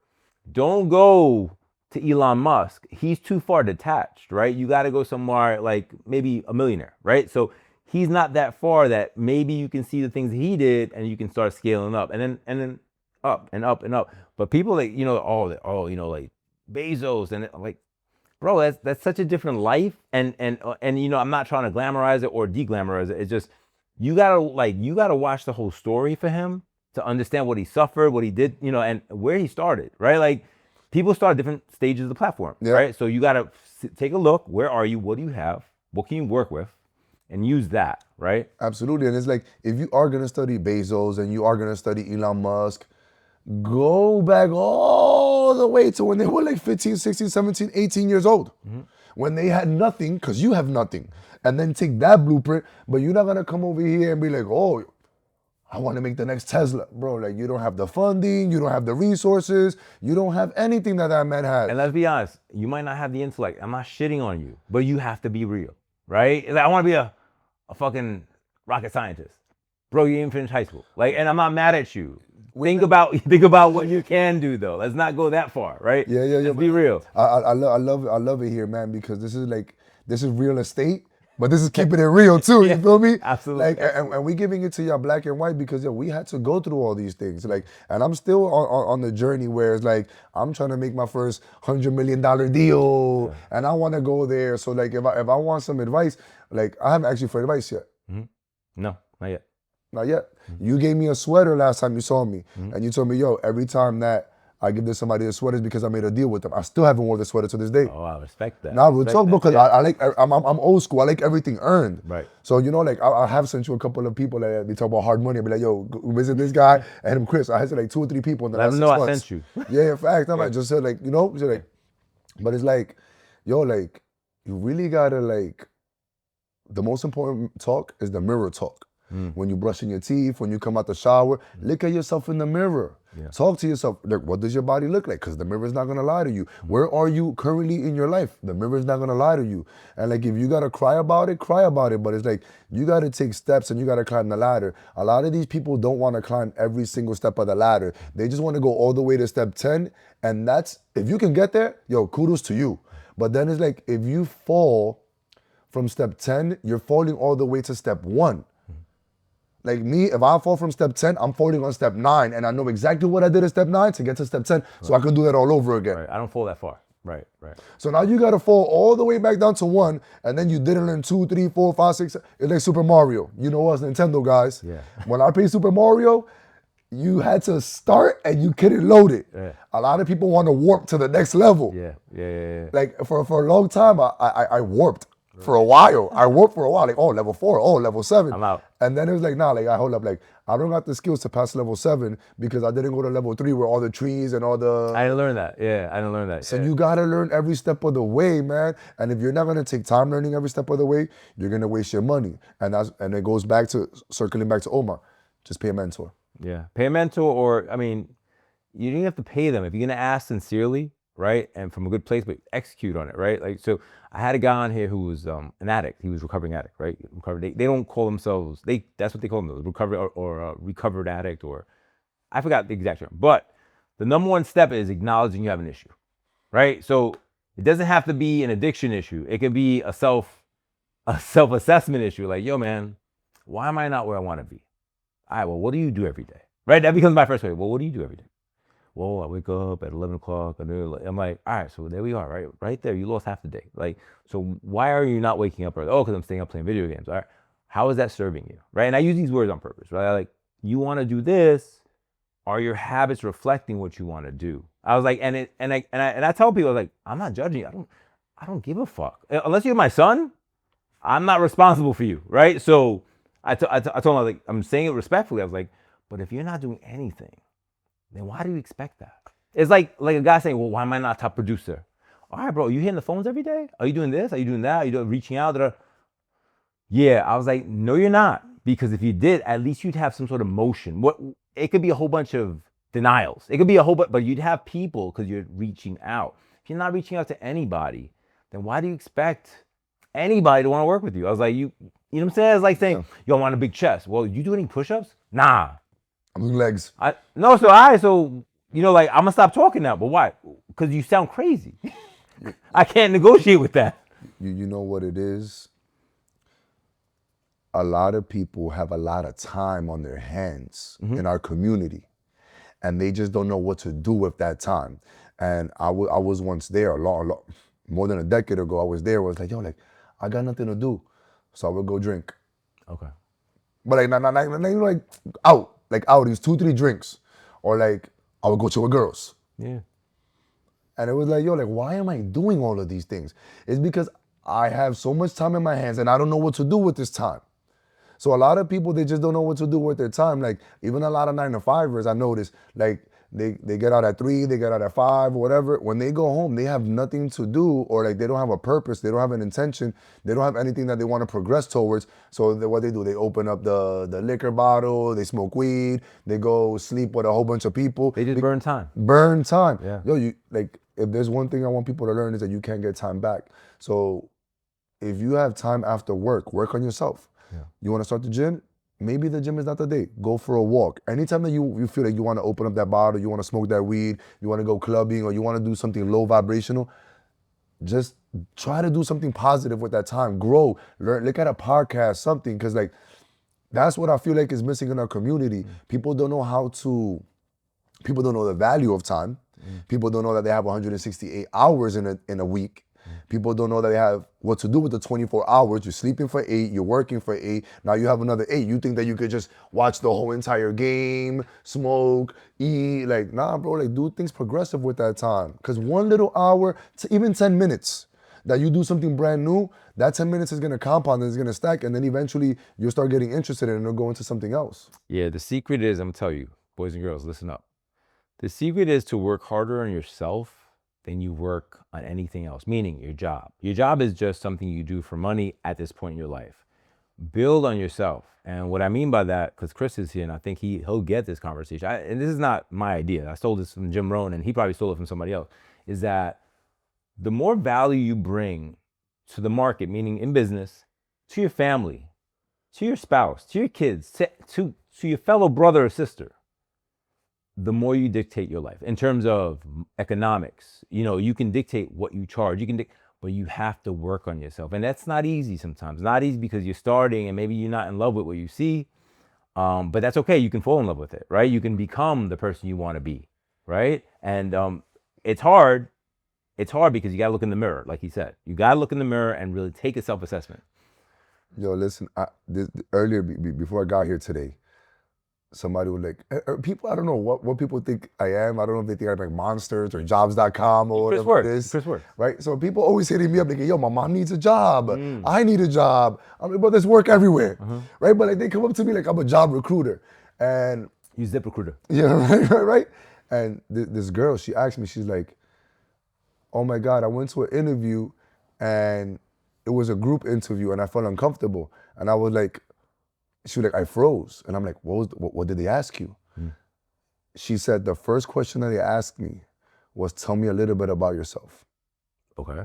don't go to Elon Musk. He's too far detached, right? You got to go somewhere like maybe a millionaire, right? So he's not that far that maybe you can see the things he did and you can start scaling up, and then up and up and up. But people like, you know, like Bezos and like, bro, that's such a different life. And you know, I'm not trying to glamorize it or de-glamorize it. It's just, you gotta watch the whole story for him to understand what he suffered, what he did, you know, and where he started, right? Like, people start at different stages of the platform, right? So you gotta take a look. Where are you? What do you have? What can you work with? And use that, right? Absolutely. And it's like, if you are gonna study Bezos and you are gonna study Elon Musk, go back all the way to when they were like 15, 16, 17, 18 years old. When they had nothing, because you have nothing. And then take that blueprint, but you're not gonna come over here and be like, oh, I want to make the next Tesla. Bro, like, you don't have the funding, you don't have the resources, you don't have anything that man had. And let's be honest, you might not have the intellect. I'm not shitting on you, but you have to be real, right? Like, I want to be a fucking rocket scientist. Bro, you didn't finish high school. Like, and I'm not mad at you. Think about what you can do, though. Let's not go that far, right? Yeah. Let's be real. I love it here, man, because this is real estate. But this is keeping it real too, you feel me? Absolutely. Like, and we giving it to y'all black and white because we had to go through all these things. Like, and I'm still on the journey where it's like, I'm trying to make my first $100 million deal, and I want to go there. So like, if I want some advice, like, I haven't asked you for advice yet. No, not yet. Not yet. You gave me a sweater last time you saw me, and you told me, yo, every time that I give this somebody a sweater, it's because I made a deal with them. I still haven't worn the sweater to this day. Oh, I respect that. Nah, we'll talk, because I'm old school. I like everything earned. Right. So, you know, like, I have sent you a couple of people that they talk about hard money. I'll be like, yo, go visit this guy and him, Chris. I had to like 2 or 3 people in the last 6 months. Let them know I sent you. Yeah, in fact, I'm like, just said like, you know, so like, but it's like, yo, like, you really gotta like, the most important talk is the mirror talk. When you're brushing your teeth, when you come out the shower, look at yourself in the mirror. Talk to yourself. Like, what does your body look like? Because the mirror's not gonna lie to you. Where are you currently in your life? The mirror's not gonna lie to you. And like, if you gotta cry about it, cry about it. But it's like, you gotta take steps and you gotta climb the ladder. A lot of these people don't wanna climb every single step of the ladder. They just wanna go all the way to step 10. And that's, if you can get there, yo, kudos to you. But then it's like, if you fall from step 10, you're falling all the way to step 1. Like me, if I fall from step 10, I'm falling on step 9, and I know exactly what I did at step 9 to get to step 10, so I can do that all over again. Right. I don't fall that far. Right. So now you gotta fall all the way back down to 1, and then you didn't learn 2, 3, 4, 5, 6. It's like Super Mario. You know us, Nintendo guys. Yeah. When I played Super Mario, you had to start and you couldn't load it. Yeah. A lot of people want to warp to the next level. Yeah. Like for a long time, I warped. For a while, I worked for a while, like, oh, level 4, oh, level 7. I'm out. And then it was like, nah, like, hold up, like, I don't got the skills to pass level 7 because I didn't go to level 3 where all the trees and all the... I didn't learn that. Yeah, I didn't learn that. So you gotta learn every step of the way, man. And if you're not gonna take time learning every step of the way, you're gonna waste your money. And it goes back to, circling back to Omar, just pay a mentor. Yeah, pay a mentor, or, I mean, you don't have to pay them. If you're gonna ask sincerely, right, and from a good place, but execute on it, right? Like, so I had a guy on here who was an addict. He was a recovering addict, right? They don't call themselves, that's what they call them, recovered or recovered addict, or I forgot the exact term. But the number one step is acknowledging you have an issue, right? So it doesn't have to be an addiction issue. It can be a self-assessment issue. Like, yo, man, why am I not where I want to be? All right, well, what do you do every day? Right? That becomes my first way. Well, what do you do every day? Well, I wake up at 11 o'clock. I'm like, all right, so there we are, right? Right there, you lost half the day. Like, so why are you not waking up early? Oh, because I'm staying up playing video games. All right, how is that serving you? Right? And I use these words on purpose, right? Like, you want to do this. Are your habits reflecting what you want to do? I was like, and I tell people, like, I'm not judging you. I don't give a fuck. Unless you're my son, I'm not responsible for you, right? So I told him, like, I'm saying it respectfully. I was like, but if you're not doing anything, then why do you expect that? It's like a guy saying, well, why am I not top producer? All right, bro, you hitting the phones every day? Are you doing this? Are you doing that? Are you doing reaching out? Yeah, I was like, no, you're not. Because if you did, at least you'd have some sort of motion. What it could be a whole bunch of denials. It could be a whole bunch, but you'd have people because you're reaching out. If you're not reaching out to anybody, then why do you expect anybody to want to work with you? I was like, you know what I'm saying? It's like saying, yo, I want a big chest. Well, you do any push-ups? Nah. I'm doing legs. So like, I'm gonna stop talking now. But why? Because you sound crazy. I can't negotiate with that. You know what it is? A lot of people have a lot of time on their hands in our community, and they just don't know what to do with that time. And I was once there a lot, more than a decade ago. I was there. I was like, yo, like, I got nothing to do, so I would go drink. Okay. But like, not like out, like outings, 2-3 drinks, or like I would go to a girl's. Yeah. And it was like, yo, like, why am I doing all of these things? It's because I have so much time in my hands and I don't know what to do with this time. So a lot of people, they just don't know what to do with their time. Like, even a lot of 9-to-5ers, I noticed, like, they get out at 3, they get out at 5, or whatever. When they go home, they have nothing to do, or like they don't have a purpose, they don't have an intention, they don't have anything that they want to progress towards. So what they do, they open up the liquor bottle, they smoke weed, they go sleep with a whole bunch of people. They just burn time. Burn time. Yeah. Yo, if there's one thing I want people to learn is that you can't get time back. So if you have time after work on yourself. Yeah. You want to start the gym? Maybe the gym is not the day. Go for a walk. Anytime that you feel like you want to open up that bottle, you want to smoke that weed, you want to go clubbing, or you want to do something low vibrational, just try to do something positive with that time. Grow, learn, look at a podcast, something, because like that's what I feel like is missing in our community. People don't know people don't know the value of time. People don't know that they have 168 hours in a week. People don't know that they have what to do with the 24 hours. You're sleeping for 8, you're working for 8, now you have another 8. You think that you could just watch the whole entire game, smoke, eat. Like, nah, bro, like, do things progressive with that time. Because one little hour, even 10 minutes, that you do something brand new, that 10 minutes is gonna compound and it's gonna stack, and then eventually you'll start getting interested in it and it'll go into something else. Yeah, the secret is, I'm gonna tell you, boys and girls, listen up. The secret is to work harder on yourself than you work on anything else, meaning your job. Your job is just something you do for money at this point in your life. Build on yourself. And what I mean by that, because Chris is here and I think he'll get this conversation, and this is not my idea. I stole this from Jim Rohn and he probably stole it from somebody else, is that the more value you bring to the market, meaning in business, to your family, to your spouse, to your kids, to your fellow brother or sister, the more you dictate your life in terms of economics. You can dictate what you charge, but you have to work on yourself. And that's not easy sometimes. Not easy because you're starting and maybe you're not in love with what you see. But that's okay. You can fall in love with it, right? You can become the person you want to be, right? And it's hard. It's hard because you got to look in the mirror, like he said. You got to look in the mirror and really take a self-assessment. Yo, listen, earlier, before I got here today, somebody would like, people, I don't know what people think I am. I don't know if they think I'm like Monsters or Jobs.com or whatever it is. Chris Word. Right? So people always hitting me up like, yo, my mom needs a job. I need a job. I'm like, but there's work everywhere. Right? But like they come up to me like I'm a job recruiter. And you zip recruiter. Yeah, right. And this girl, she asked me, she's like, oh my God, I went to an interview and it was a group interview and I felt uncomfortable. And I was like, she was like, I froze. And I'm like, what did they ask you? she said the first question that they asked me was, tell me a little bit about yourself. Okay.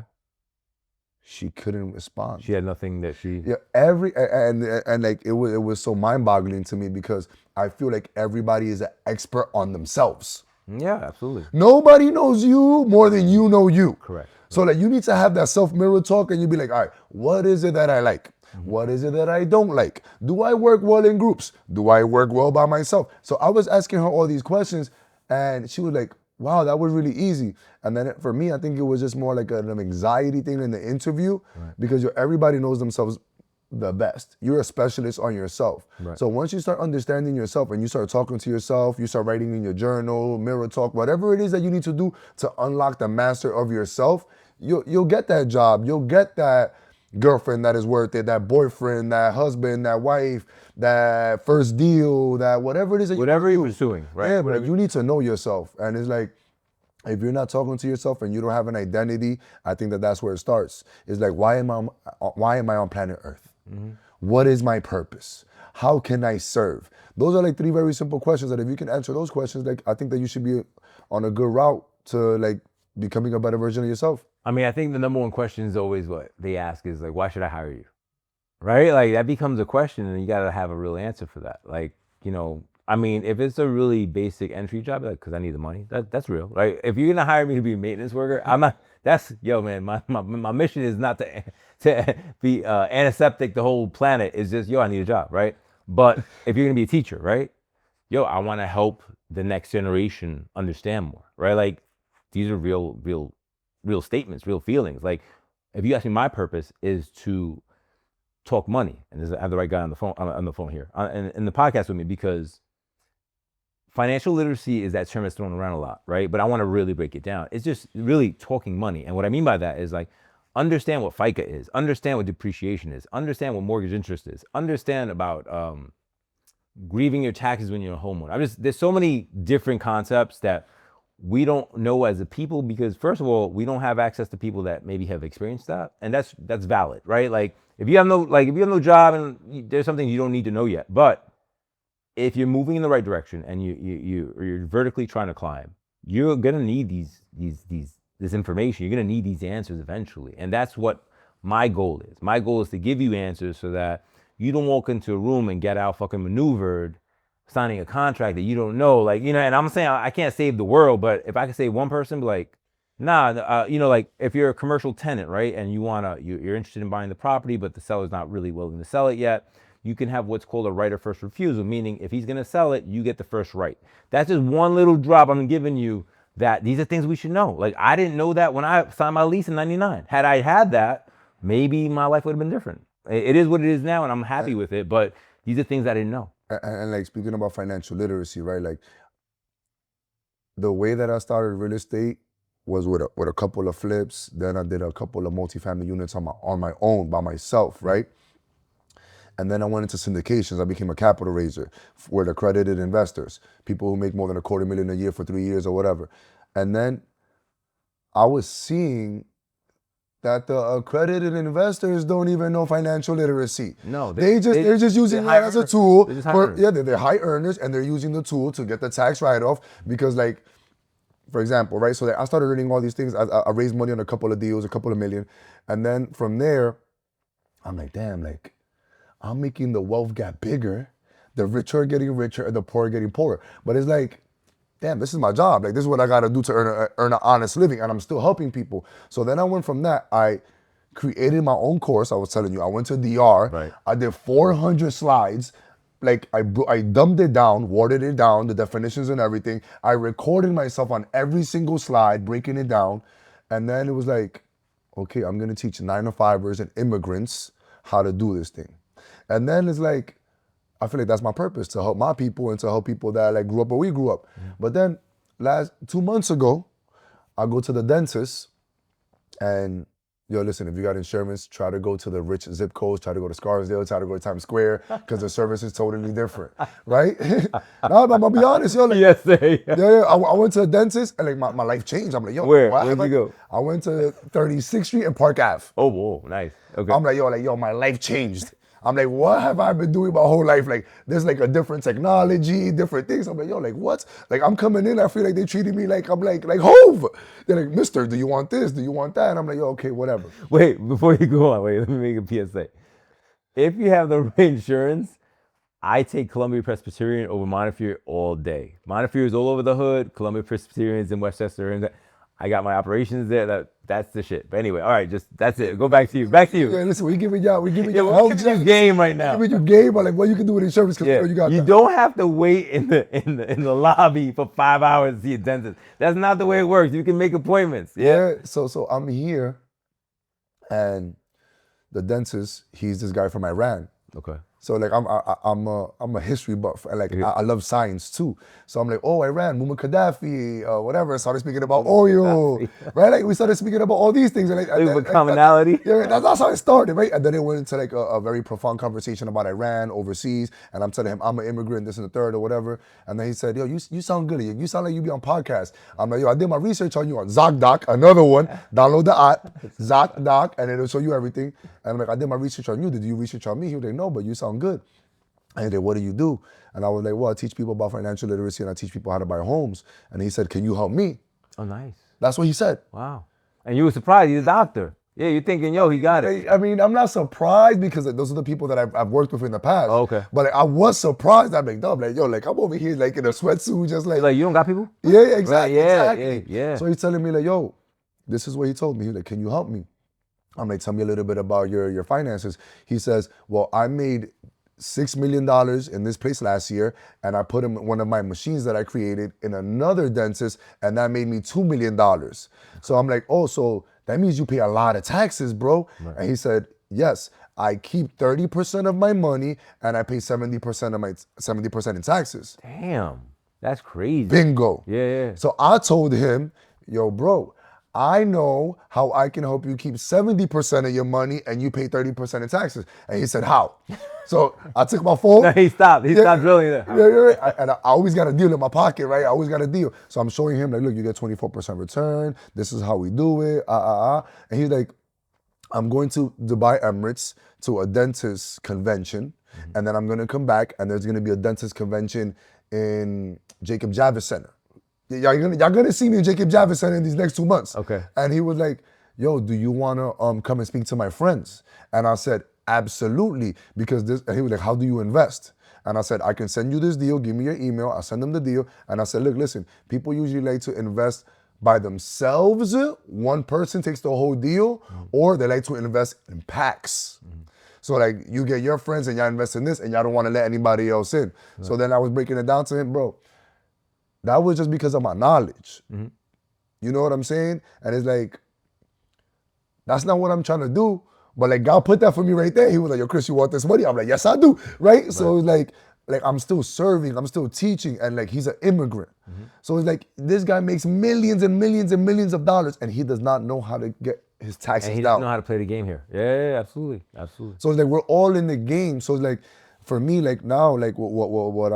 She couldn't respond. She had nothing that she. Yeah, and like it was so mind-boggling to me because I feel like everybody is an expert on themselves. Yeah, absolutely. Nobody knows you more than you know you. Correct. So like you need to have that self-mirror talk and you be like, all right, what is it that I like? What is it that I don't like? Do I work well in groups? Do I work well by myself? So I was asking her all these questions and she was like, wow, that was really easy. And then for me, I think it was just more like an anxiety thing in the interview because everybody knows themselves the best. You're a specialist on yourself. Right. So once you start understanding yourself and you start talking to yourself, you start writing in your journal, mirror talk, whatever it is that you need to do to unlock the master of yourself, you'll get that job. You'll get that girlfriend that is worth it, that boyfriend, that husband, that wife, that first deal, that whatever it is that Whatever you're pursuing, right? Yeah, but you need to know yourself. And it's like, if you're not talking to yourself and you don't have an identity, I think that that's where it starts. It's like, why am I on planet Earth? What is my purpose? How can I serve? Those are like 3 very simple questions that if you can answer those questions, like I think that you should be on a good route to like becoming a better version of yourself. I mean, I think the number one question is always what they ask is like, why should I hire you? Right? Like that becomes a question and you got to have a real answer for that. Like, you know, I mean, if it's a really basic entry job, like, cause I need the money, that's real, right? If you're gonna hire me to be a maintenance worker, I'm not, yo, man, my mission is not to be antiseptic the whole planet. It's just, yo, I need a job, right? But if you're gonna be a teacher, right? Yo, I want to help the next generation understand more, right? Like these are real statements, real feelings. Like if you ask me, my purpose is to talk money, and I have the right guy on the phone here, in the podcast with me, because financial literacy is that term that's thrown around a lot, right? But I want to really break it down. It's just really talking money, and what I mean by that is like understand what FICA is, understand what depreciation is, understand what mortgage interest is, understand about grieving your taxes when you're a homeowner. There's so many different concepts that we don't know as a people because first of all, we don't have access to people that maybe have experienced that, and that's valid, right? Like if you have no job and there's something you don't need to know yet, but if you're moving in the right direction and you're vertically trying to climb, you're gonna need this information. You're gonna need these answers eventually, and that's what my goal is. My goal is to give you answers so that you don't walk into a room and get out fucking maneuvered, signing a contract that you don't know. Like, you know, and I'm saying I can't save the world, but if I could save one person, be like, nah, you know, like if you're a commercial tenant, right, and you're interested in buying the property, but the seller's not really willing to sell it yet, you can have what's called a right of first refusal, meaning if he's gonna sell it, you get the first right. That's just one little drop I'm giving you that these are things we should know. Like I didn't know that when I signed my lease in '99. Had I had that, maybe my life would have been different. It is what it is now, and I'm happy with it, but these are things I didn't know. And like speaking about financial literacy, right? Like the way that I started real estate was with a couple of flips. Then I did a couple of multifamily units on my own by myself, right? And then I went into syndications. I became a capital raiser with accredited investors, people who make more than $250,000 a year for 3 years or whatever. And then I was seeing that the accredited investors don't even know financial literacy. No, they're just using that as a tool. They're high earners, and they're using the tool to get the tax write-off because, like, for example, right? So I started reading all these things. I raised money on a couple of deals, a couple of million, and then from there, I'm like, damn, like I'm making the wealth gap bigger. The rich are getting richer, and the poor are getting poorer. But it's like, damn, this is my job. Like, this is what I got to do to earn an honest living, and I'm still helping people. So then I went from that. I created my own course. I was telling you, I went to DR. Right. I did 400 slides. Like, I dumbed it down, watered it down, the definitions and everything. I recorded myself on every single slide, breaking it down. And then it was like, okay, I'm going to teach 9-to-5ers and immigrants how to do this thing. And then it's like, I feel like that's my purpose, to help my people and to help people that like grew up where we grew up. But then 2 months ago, I go to the dentist and, yo, listen, if you got insurance, try to go to the rich zip codes, try to go to Scarsdale, try to go to Times Square, because the service is totally different, right? No, I'm gonna be honest, yo. Like, Yes, yeah. I went to a dentist and like my life changed. I'm like, yo, where'd you go? I went to 36th Street and Park Ave. Oh, whoa, nice. Okay. I'm like, yo, my life changed. I'm like, what have I been doing my whole life? Like, there's like a different technology, different things. I'm like, yo, like what? Like I'm coming in, I feel like they treated me like I'm like Hove. They're like, Mister, do you want this? Do you want that? And I'm like, yo, okay, whatever. Wait, before you go on, wait, let me make a PSA. If you have the right insurance, I take Columbia Presbyterian over Montefiore all day. Montefiore is all over the hood. Columbia Presbyterian is in Westchester, and I got my operations there. That's the shit. But anyway, all right, just that's it. Go back to you. Back to you. Yeah, listen, we giving y'all Yeah, we're health giving you game right now. giving you game on like what you can do with insurance because Yeah, you got you that. don't have to wait in the lobby for 5 hours to see a dentist. That's not the way it works. You can make appointments. Yeah. So I'm here, and the dentist, he's this guy from Iran. Okay. So like I'm a history buff, and like I love science too. So I'm like, oh, Iran, Muammar Gaddafi, whatever. Started speaking about oil, right? Like we started speaking about all these things, and like commonality. Yeah, that's how it started, right? And then it went into like a very profound conversation about Iran overseas, and I'm telling him I'm an immigrant, this and the third or whatever. And then he said, yo, you sound good. You sound like you be on podcasts. I'm like, yo, I did my research on you on ZocDoc, another one. Download the app, ZocDoc, and it'll show you everything. And I'm like, I did my research on you. Did you research on me? He was like, no, but you sound good. And he said, what do you do? And I was like, well, I teach people about financial literacy and I teach people how to buy homes. And he said, can you help me? Oh, nice. That's what he said. Wow. And you were surprised. He's a doctor. Yeah, you're thinking, yo, he got it. I mean, I'm not surprised because those are the people that I've worked with in the past. Oh, okay. But like, I was surprised. I'm like, no, like, yo, like I'm over here like in a sweatsuit, just like you don't got people? Yeah, exactly. Right, yeah, exactly. yeah. So he's telling me like, yo, this is what he told me. He's like, can you help me? I'm like, tell me a little bit about your finances. He says, well, I made $6 million in this place last year, and I put one of my machines that I created in another dentist, and that made me $2 million. So I'm like, oh, so that means you pay a lot of taxes, bro. Right. And he said, yes, I keep 30% of my money, and I pay 70% in taxes. Damn, that's crazy. Bingo. Yeah. So I told him, yo, bro, I know how I can help you keep 70% of your money and you pay 30% in taxes. And he said, how? So I took my phone. No, he stopped drilling there. Yeah. And I always got a deal in my pocket, right? I always got a deal. So I'm showing him, like, look, you get 24% return. This is how we do it. And he's like, I'm going to Dubai Emirates to a dentist convention. Mm-hmm. And then I'm going to come back and there's going to be a dentist convention in Jacob Javits Center. Y'all gonna see me in Jacob Javits Center in these next 2 months. Okay. And he was like, yo, do you wanna come and speak to my friends? And I said, absolutely, because this, and he was like, how do you invest? And I said, I can send you this deal, give me your email, I'll send them the deal. And I said, look, listen, people usually like to invest by themselves. One person takes the whole deal, or they like to invest in packs. So like you get your friends and y'all invest in this and y'all don't wanna let anybody else in. Right. So then I was breaking it down to him, bro, that was just because of my knowledge. Mm-hmm. You know what I'm saying? And it's like, that's not what I'm trying to do. But like God put that for me right there. He was like, yo, Chris, you want this money? I'm like, yes, I do. Right? So it's like I'm still serving, I'm still teaching, and like he's an immigrant. Mm-hmm. So it's like this guy makes millions and millions and millions of dollars and he does not know how to get his taxes down. And he doesn't know how to play the game here. Yeah, absolutely. So it's like we're all in the game. So it's like for me, like now, like what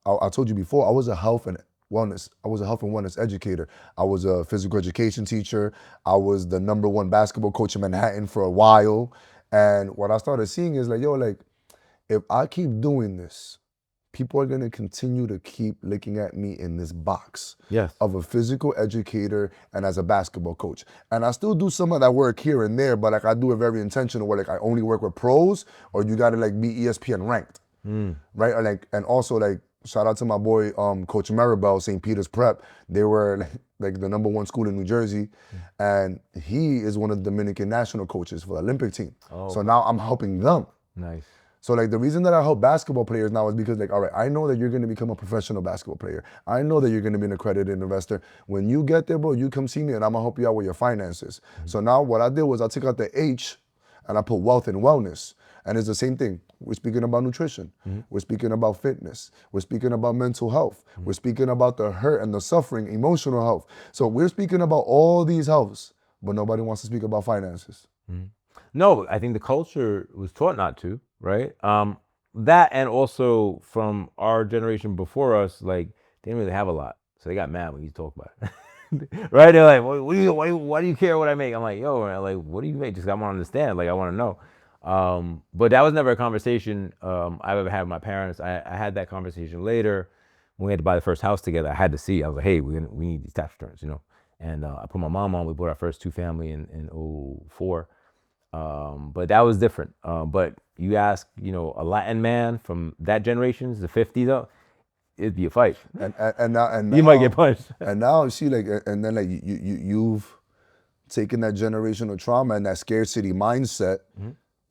I told you before, I was a health and wellness educator. I was a physical education teacher. I was the #1 basketball coach in Manhattan for a while. And what I started seeing is like, yo, like, if I keep doing this, people are gonna continue to keep looking at me in this box of a physical educator and as a basketball coach. And I still do some of that work here and there, but like I do it very intentional where like I only work with pros, or you gotta like be ESPN ranked, right? Or like, and also like, shout out to my boy, Coach Maribel, St. Peter's Prep. They were like the #1 school in New Jersey. And he is one of the Dominican national coaches for the Olympic team. Oh. So now I'm helping them. Nice. So like the reason that I help basketball players now is because like, all right, I know that you're gonna become a professional basketball player. I know that you're gonna be an accredited investor. When you get there, bro, you come see me and I'm gonna help you out with your finances. So now what I did was I took out the H and I put wealth and wellness. And it's the same thing. We're speaking about nutrition. We're speaking about fitness. We're speaking about mental health. We're speaking about the hurt and the suffering, emotional health. So we're speaking about all these healths, but nobody wants to speak about finances. No, I think the culture was taught not to, right? That, and also from our generation before us, like they didn't really have a lot. So they got mad when you talk about it. Right? They're like, why do you care what I make? I'm like, yo, like, what do you make? Just I want to understand. Like, I want to know. But that was never a conversation I've ever had with my parents. I had that conversation later when we had to buy the first house together. I had to see. I was like, hey, we need these tax returns, you know. And I put my mom on. We bought our first two family in '04. But that was different. But you ask, you know, a Latin man from that generation, the '50s, though, it'd be a fight. And You might get punched. And now you see, like, and then like you've taken that generational trauma and that scarcity mindset.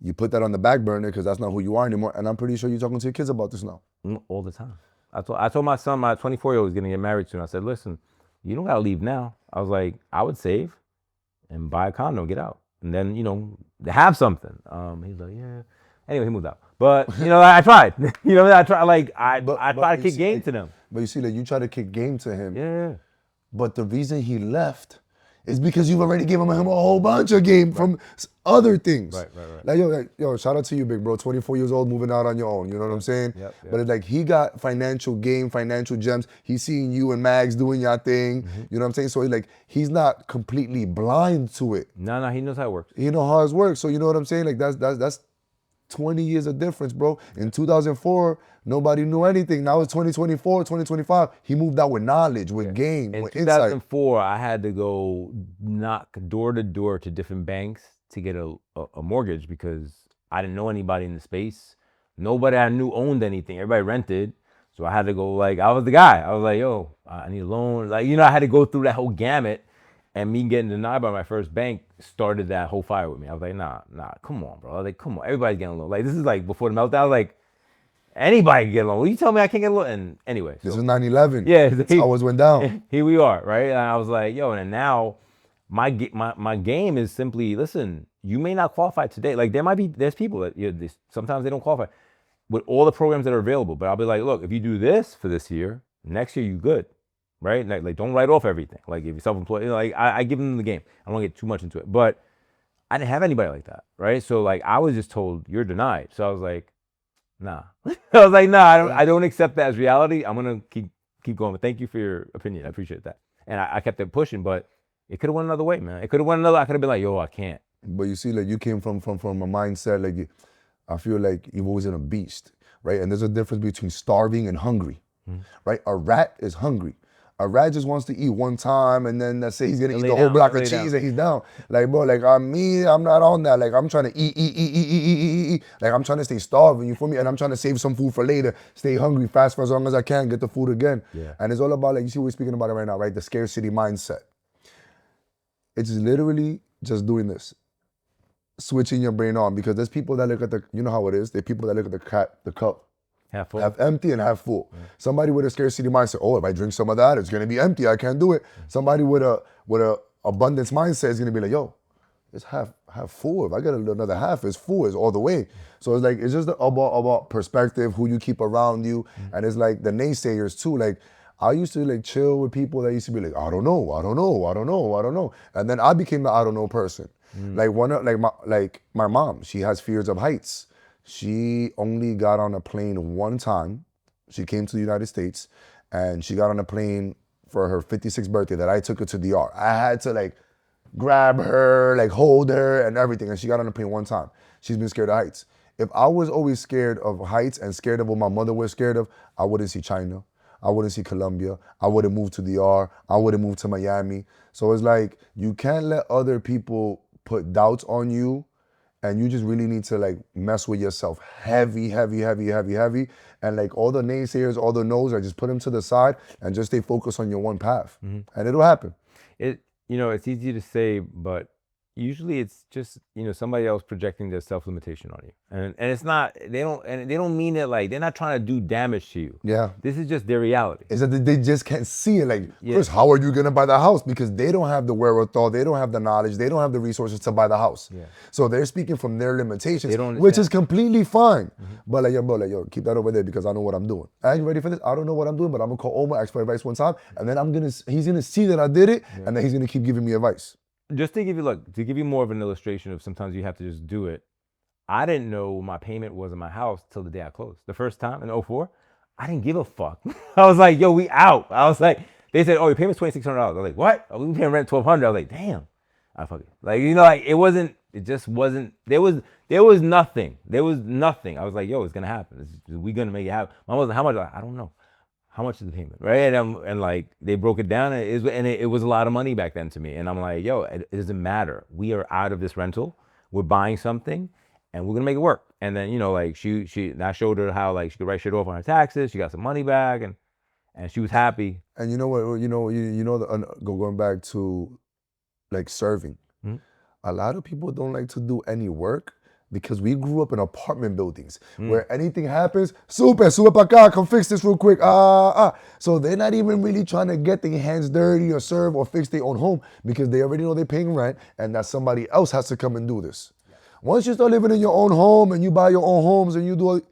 You put that on the back burner because that's not who you are anymore. And I'm pretty sure you're talking to your kids about this now. All the time. I told my son, my 24-year-old, is gonna get married soon. I said, listen, you don't gotta leave now. I was like, I would save and buy a condo and get out, and then, you know, have something. He's like, yeah. Anyway, he moved out. But you know, I tried. You know, I tried. Like I tried to kick game to them. But you see, like, you try to kick game to him. Yeah. But the reason he left is because you've already given him a whole bunch of game from other things. Right. Like, yo, shout out to you, big bro. 24 years old, moving out on your own. You know what I'm saying? Yep. But it's like he got financial gain, financial gems. He's seeing you and Mags doing your thing. You know what I'm saying? So he's not completely blind to it. No, he knows how it works. He know how it works. So you know what I'm saying? Like that's 20 years of difference, bro. In 2004, nobody knew anything. Now it's 2024, 2025. He moved out with knowledge, with game, In with 2004, I had to go knock door to door to different banks to get a mortgage because I didn't know anybody in the space. Nobody I knew owned anything. Everybody rented. So I had to go, like, I was the guy. I was like, yo, I need a loan. Like, you know, I had to go through that whole gamut. And me getting denied by my first bank started that whole fire with me. I was like, nah, come on, bro. I was like, come on, everybody's getting a loan. Like, this is like before the meltdown. I was like, anybody can get a loan. What you tell me I can't get a loan? And anyway. This is 9/11. Yeah. That's how it went down. Here we are, right? And I was like, yo, and now my game is simply, listen, you may not qualify today. Like, there's people that, you know, sometimes they don't qualify with all the programs that are available. But I'll be like, look, if you do this for this year, next year you good. Right? Like, don't write off everything. Like, if you're self-employed, you know, like, I give them the game. I don't want to get too much into it. But I didn't have anybody like that, right? So, like, I was just told, you're denied. So I was like, nah. I was like, nah, I don't accept that as reality. I'm going to keep going. But thank you for your opinion. I appreciate that. And I kept it pushing, but it could have went another way, man. It could have went another. I could have been like, yo, I can't. But you see, like, you came from a mindset, like, I feel like you've always been a beast, right? And there's a difference between starving and hungry, right? A rat is hungry. A rat just wants to eat one time, and then let's say he's gonna eat the whole block of cheese and he's down. Like, bro, like, I'm not on that. Like, I'm trying to eat. Like, I'm trying to stay starving, you feel me? And I'm trying to save some food for later, stay hungry fast for as long as I can, get the food again. Yeah. And it's all about, like, you see we're speaking about it right now, right? The scarcity mindset. It's literally just doing this. Switching your brain on, because there's people that look at you know how it is. There's people that look at the cup. Half full. Half empty and half full. Somebody with a scarcity mindset, oh, if I drink some of that, it's gonna be empty. I can't do it. Somebody with a abundance mindset is gonna be like, yo, it's half full. If I get another half, it's full. It's all the way. So it's like, it's just about perspective, who you keep around you, and it's like the naysayers too. Like, I used to, like, chill with people that used to be like, I don't know, and then I became the I don't know person. Like, my mom, she has fears of heights. She only got on a plane one time. She came to the United States, and she got on a plane for her 56th birthday that I took her to DR. I had to, like, grab her, like, hold her and everything, and she got on a plane one time. She's been scared of heights. If I was always scared of heights and scared of what my mother was scared of, I wouldn't see China. I wouldn't see Colombia. I wouldn't move to DR. I wouldn't move to Miami. So it's like, you can't let other people put doubts on you. And you just really need to, like, mess with yourself heavy. And, like, all the naysayers, all the no's, I just put them to the side and just stay focused on your one path. And it'll happen. You know, it's easy to say, but usually it's just, you know, somebody else projecting their self-limitation on you. And it's not, they don't mean it like, they're not trying to do damage to you. Yeah. This is just their reality. Is that they just can't see it. Like, Chris, how are you gonna buy the house? Because they don't have the wherewithal, they don't have the knowledge, they don't have the resources to buy the house. Yeah. So they're speaking from their limitations, which is completely fine. But like, yo, keep that over there because I know what I'm doing. Are you ready for this? I don't know what I'm doing, but I'm gonna call Omar, ask for advice one time, and then he's gonna see that I did it, and then he's gonna keep giving me advice. Just to give you more of an illustration of sometimes you have to just do it. I didn't know what my payment was in my house till the day I closed. The first time in '04, I didn't give a fuck. I was like, yo, we out. I was like, they said, oh, your payment's $2,600. I was like, what? We paying rent $1,200. I was like, damn. I fuck it. Like, you know, like, it wasn't It just wasn't. There was nothing. There was nothing. I was like, yo, it's gonna happen. We gonna make it happen. Mom was like, how much? I don't know. How much is the payment, right? And like they broke it down, and it was a lot of money back then to me. And I'm like, yo, it doesn't matter. We are out of this rental. We're buying something, and we're gonna make it work. And then like and I showed her how like she could write shit off on her taxes. She got some money back, and she was happy. And you know what? Going back to like serving. Mhm. A lot of people don't like to do any work because we grew up in apartment buildings Mm. where anything happens, sube pa acá, come fix this real quick. So they're not even really trying to get their hands dirty or serve or fix their own home because they already know they're paying rent and that somebody else has to come and do this. Once you start living in your own home and you buy your own homes and you do,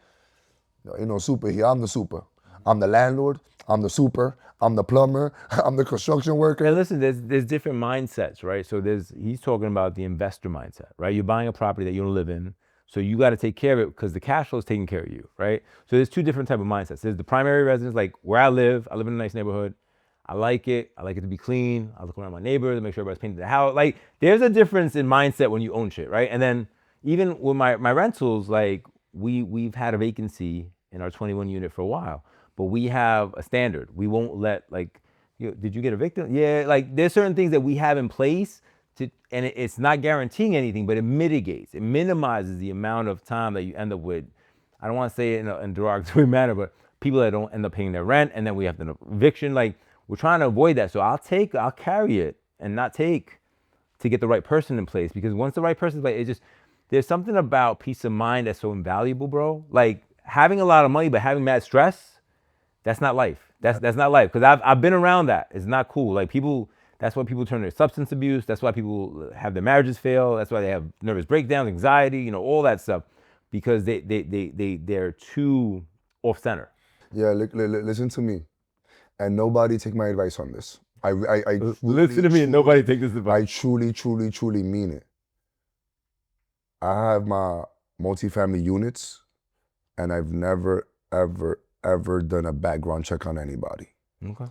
super here. I'm the super. I'm the landlord. I'm the super. I'm the plumber. I'm the construction worker. And listen, there's different mindsets, right? So he's talking about the investor mindset, right? You're buying a property that you don't live in, so you got to take care of it because the cash flow is taking care of you, right? So there's two different type of mindsets. There's the primary residence, like where I live. I live in a nice neighborhood. I like it. I like it to be clean. I look around my neighbors, make sure everybody's painted the house. Like there's a difference in mindset when you own shit, right? And then even with my rentals, like we've had a vacancy in our 21 unit for a while, but we have a standard. We won't let like, did you get evicted? Yeah, like there's certain things that we have in place and it's not guaranteeing anything, but it mitigates, it minimizes the amount of time that you end up with. I don't want to say it in a derogatory manner, but people that don't end up paying their rent and then we have an eviction. Like we're trying to avoid that. So I'll carry it and not take to get the right person in place, because once the right person's in place, there's something about peace of mind that's so invaluable, bro. Like having a lot of money but having mad stress, that's not life. That's not life. Because I've been around that. It's not cool. Like people, that's why people turn to substance abuse. That's why people have their marriages fail. That's why they have nervous breakdowns, anxiety, all that stuff, because they're too off center. Yeah, listen to me, and nobody take my advice on this. Listen to me and nobody take this advice. I truly mean it. I have my multifamily units, and I've never, ever done a background check on anybody. Okay.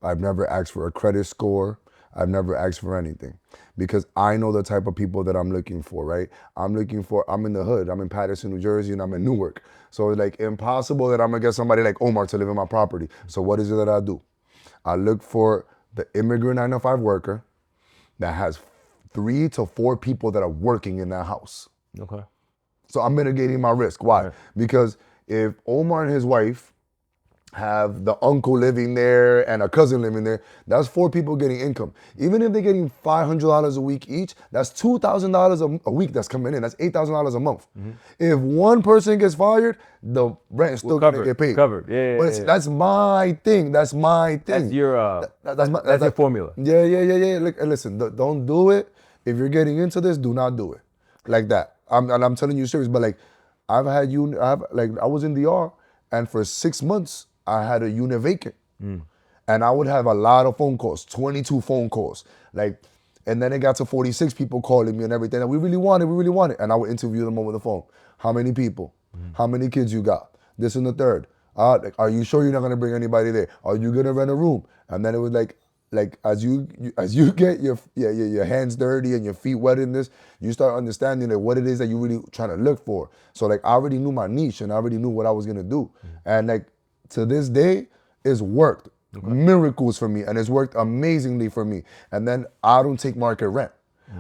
I've never asked for a credit score. I've never asked for anything because I know the type of people that I'm looking for, right? I'm in the hood. I'm in Paterson, New Jersey, and I'm in Newark. So it's like impossible that I'm gonna get somebody like Omar to live in my property. So what is it that I do? I look for the immigrant 9-to-5 worker that has 3 to 4 people that are working in that house. Okay. So I'm mitigating my risk. Why? Right. Because if Omar and his wife have the uncle living there and a cousin living there, that's 4 people getting income. Even if they're getting $500 a week each, that's $2,000 a week that's coming in. That's $8,000 a month. Mm-hmm. If one person gets fired, the rent is still gonna get paid. Covered. Yeah. But that's my thing. That's my thing. That's your that's your formula. Yeah. Look, listen, don't do it. If you're getting into this, do not do it like that. I'm telling you serious. But like, I was in DR, and for 6 months I had a unit vacant, and I would have a lot of phone calls, 22 phone calls, like, and then it got to 46 people calling me and everything. And we really want it, and I would interview them over the phone. How many people? How many kids you got? This and the third. Are you sure you're not gonna bring anybody there? Are you gonna rent a room? And then it was like as you get your hands dirty and your feet wet in this, you start understanding like what it is that you're really trying to look for. So like I already knew my niche and I already knew what I was gonna do. And like to this day, it's worked. Okay. Miracles for me, and it's worked amazingly for me. And then I don't take market rent.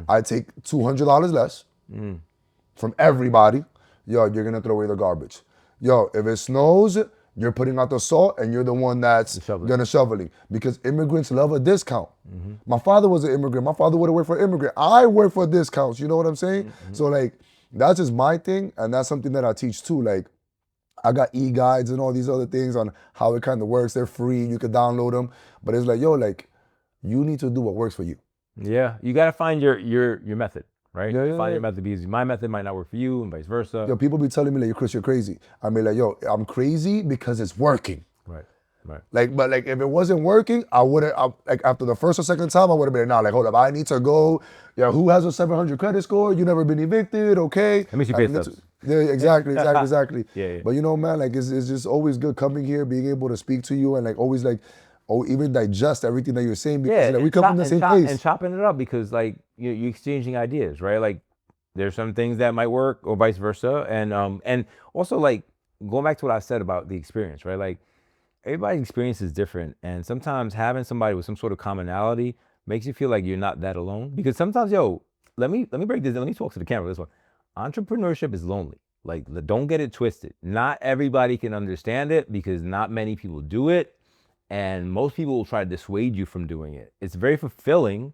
I take $200 less from everybody. Yo, you're gonna throw away the garbage. Yo, if it snows, you're putting out the salt and you're the one that's gonna shoveling, because immigrants love a discount. Mm-hmm. My father was an immigrant. My father would have worked for an immigrant. I work for discounts. You know what I'm saying? Mm-hmm. So like, that's just my thing, and that's something that I teach too. Like, I got e-guides and all these other things on how it kind of works. They're free. You can download them. But it's like, yo, like, you need to do what works for you. Yeah, you gotta find your method. Right? Find your method, because my method might not work for you and vice versa. Yo, people be telling me like, Chris, you're crazy. I mean, like, yo, I'm crazy because it's working. Right. Like, but like, if it wasn't working, I wouldn't, like, after the first or second time, I would have been, nah, like, hold up, I need to go. Yeah, who has a 700 credit score? You never been evicted, okay? That means you pay subs. Yeah, exactly. Yeah. But you know, man, like, it's just always good coming here, being able to speak to you, and like, always like, even digest everything that you're saying, because like, we come from the same place. And chopping it up, because like you're exchanging ideas, right? Like There's some things that might work, or vice versa, and also like going back to what I said about the experience, right? Like everybody's experience is different, and sometimes having somebody with some sort of commonality makes you feel like you're not that alone. Because sometimes, yo, let me break this. Let me talk to the camera. This one, entrepreneurship is lonely. Like, don't get it twisted. Not everybody can understand it because not many people do it, and most people will try to dissuade you from doing it. It's very fulfilling,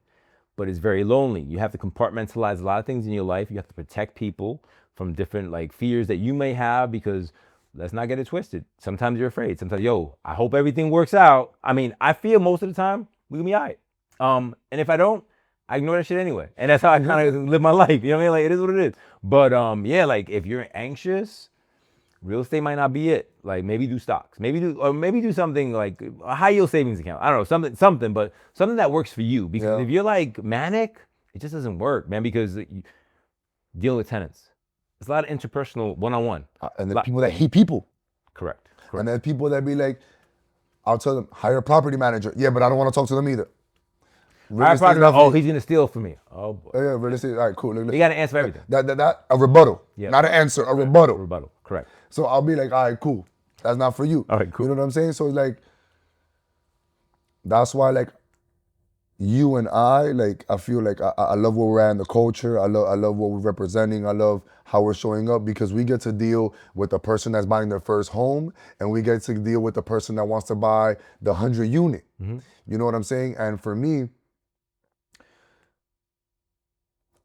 but it's very lonely. You have to compartmentalize a lot of things in your life. You have to protect people from different like fears that you may have, because let's not get it twisted. Sometimes you're afraid. Sometimes, yo, I hope everything works out. I mean, I feel most of the time we're gonna be all right. And if I don't, I ignore that shit anyway. And that's how I kind of live my life. You know what I mean? Like, it is what it is. But yeah, like if you're anxious, real estate might not be it. Like, maybe do stocks, maybe do something like a high yield savings account. I don't know, something, but something that works for you. Because if you're like manic, it just doesn't work, man. Because dealing with tenants, it's a lot of interpersonal one-on-one. And the people that hate people. Correct. And then people that be like, I'll tell them, hire a property manager. Yeah, but I don't want to talk to them either. Oh, he's gonna steal from me. Oh boy. Yeah, real estate. All right, cool. Look, you got to answer everything. That a rebuttal. Yeah. Not an answer, a rebuttal. Rebuttal. Correct. So I'll be like, all right, cool. That's not for you. All right, cool. You know what I'm saying? So it's like, that's why like you and I, like, I feel like I love where we're at in the culture. I love what we're representing. I love how we're showing up, because we get to deal with the person that's buying their first home, and we get to deal with the person that wants to buy the 100 unit. Mm-hmm. You know what I'm saying? And for me,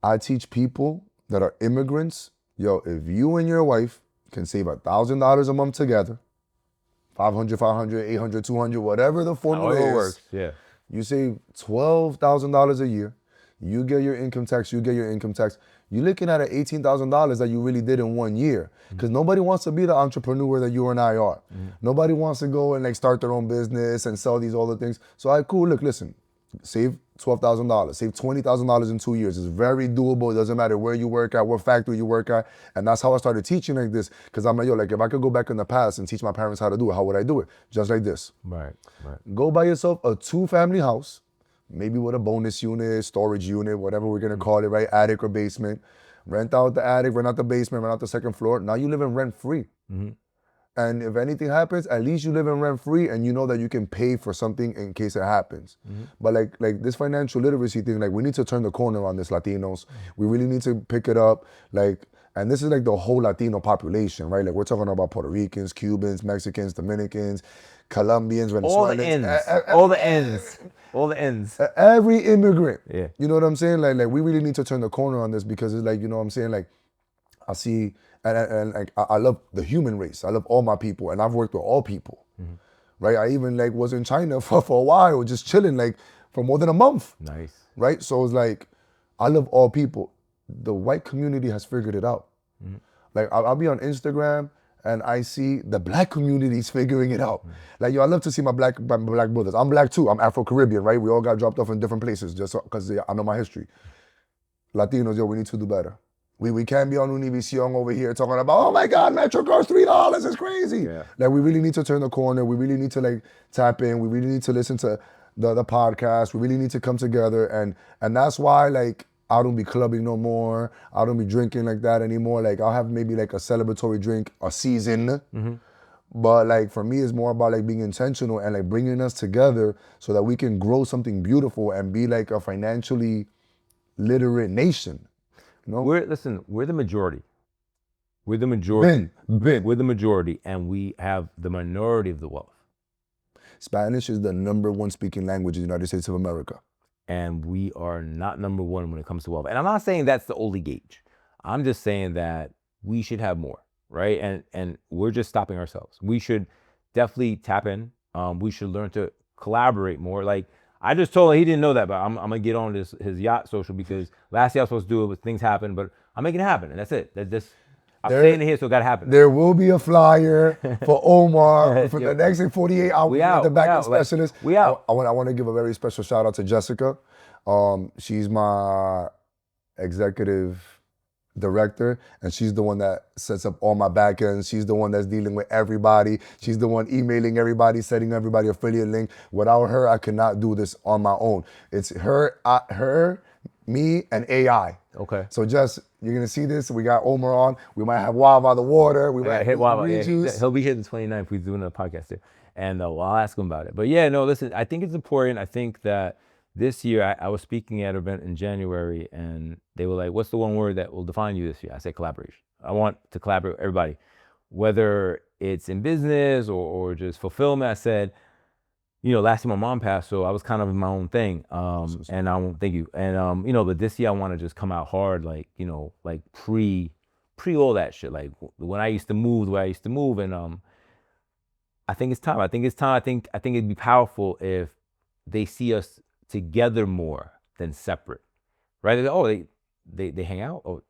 I teach people that are immigrants, yo, if you and your wife can save $1,000 a month together, 500, 500, 800, 200, whatever the formula is, works. Yeah. You save $12,000 a year. You get your income tax. You're looking at $18,000 that you really did in 1 year. Because nobody wants to be the entrepreneur that you and I are. Nobody wants to go and like start their own business and sell these other things. So all right, cool. Look, listen, save $12,000, save $20,000 in 2 years. It's very doable. It doesn't matter where you work at, what factory you work at. And that's how I started teaching like this. Because I'm like, yo, like if I could go back in the past and teach my parents how to do it, how would I do it? Just like this. Right. Go buy yourself a 2-family house, maybe with a bonus unit, storage unit, whatever we're gonna call it, right? Attic or basement. Rent out the attic, rent out the basement, rent out the second floor. Now you live in rent-free. Mm-hmm. And if anything happens, at least you live in rent-free and you know that you can pay for something in case it happens. Mm-hmm. But like this financial literacy thing, like we need to turn the corner on this, Latinos. We really need to pick it up. Like, and this is like the whole Latino population, right? Like we're talking about Puerto Ricans, Cubans, Mexicans, Dominicans, Colombians, Venezuelans. All the ends. Every immigrant. Yeah. You know what I'm saying? Like we really need to turn the corner on this, because it's like, you know what I'm saying? Like I see, and like I love the human race. I love all my people, and I've worked with all people, right? I even like was in China for a while, just chilling like for more than a month. Nice. Right? So it's like, I love all people. The white community has figured it out. Like I'll be on Instagram and I see the black community's figuring it out. Like, yo, I love to see my black brothers. I'm black too. I'm Afro-Caribbean, right? We all got dropped off in different places just because I know my history. Latinos, yo, we need to do better. We can't be on Univision over here talking about, oh my God, Metro costs $3, it's crazy. Yeah. Like, we really need to turn the corner. We really need to like tap in. We really need to listen to the podcast. We really need to come together. And that's why like I don't be clubbing no more. I don't be drinking like that anymore. Like I'll have maybe like a celebratory drink a season. But like for me, it's more about like being intentional and like bringing us together so that we can grow something beautiful and be like a financially literate nation. You know? We're the majority. We're the majority. We're the majority, and we have the minority of the wealth. Spanish is the #1 speaking language in the United States of America. And we are not #1 when it comes to wealth. And I'm not saying that's the only gauge. I'm just saying that we should have more, right? And we're just stopping ourselves. We should definitely tap in. We should learn to collaborate more. Like, I just told him, he didn't know that, but I'm gonna get on his yacht social, because last year I was supposed to do it, but things happened. But I'm making it happen, and that's it. I'm saying it here, so it gotta happen. There will be a flyer for Omar for the next 48 hours. We out. The back-end specialist. We out. I want to give a very special shout out to Jessica. She's my executive director, and she's the one that sets up all my back ends. She's the one that's dealing with everybody. She's the one emailing everybody, setting everybody affiliate link. Without her, I could not do this on my own. It's her, me, and AI. Okay. So just, you're going to see this. We got Omar on. We might have Wava the water. We I might got hit have Wava. green Yeah, juice. he'll be here the 29th. We're doing a podcast there. And well, I'll ask him about it. But yeah, no, listen, I think it's important. I think that this year, I was speaking at an event in January, and they were like, what's the one word that will define you this year? I said collaboration. I want to collaborate with everybody, whether it's in business or just fulfillment. I said, last year my mom passed, so I was kind of in my own thing. And I won't thank you. And but this year I want to just come out hard, like like pre all that shit, like when I used to move, the way I used to move, and I think it's time. I think it's time. I think it'd be powerful if they see us together more than separate, right? Oh, they hang out. Oh,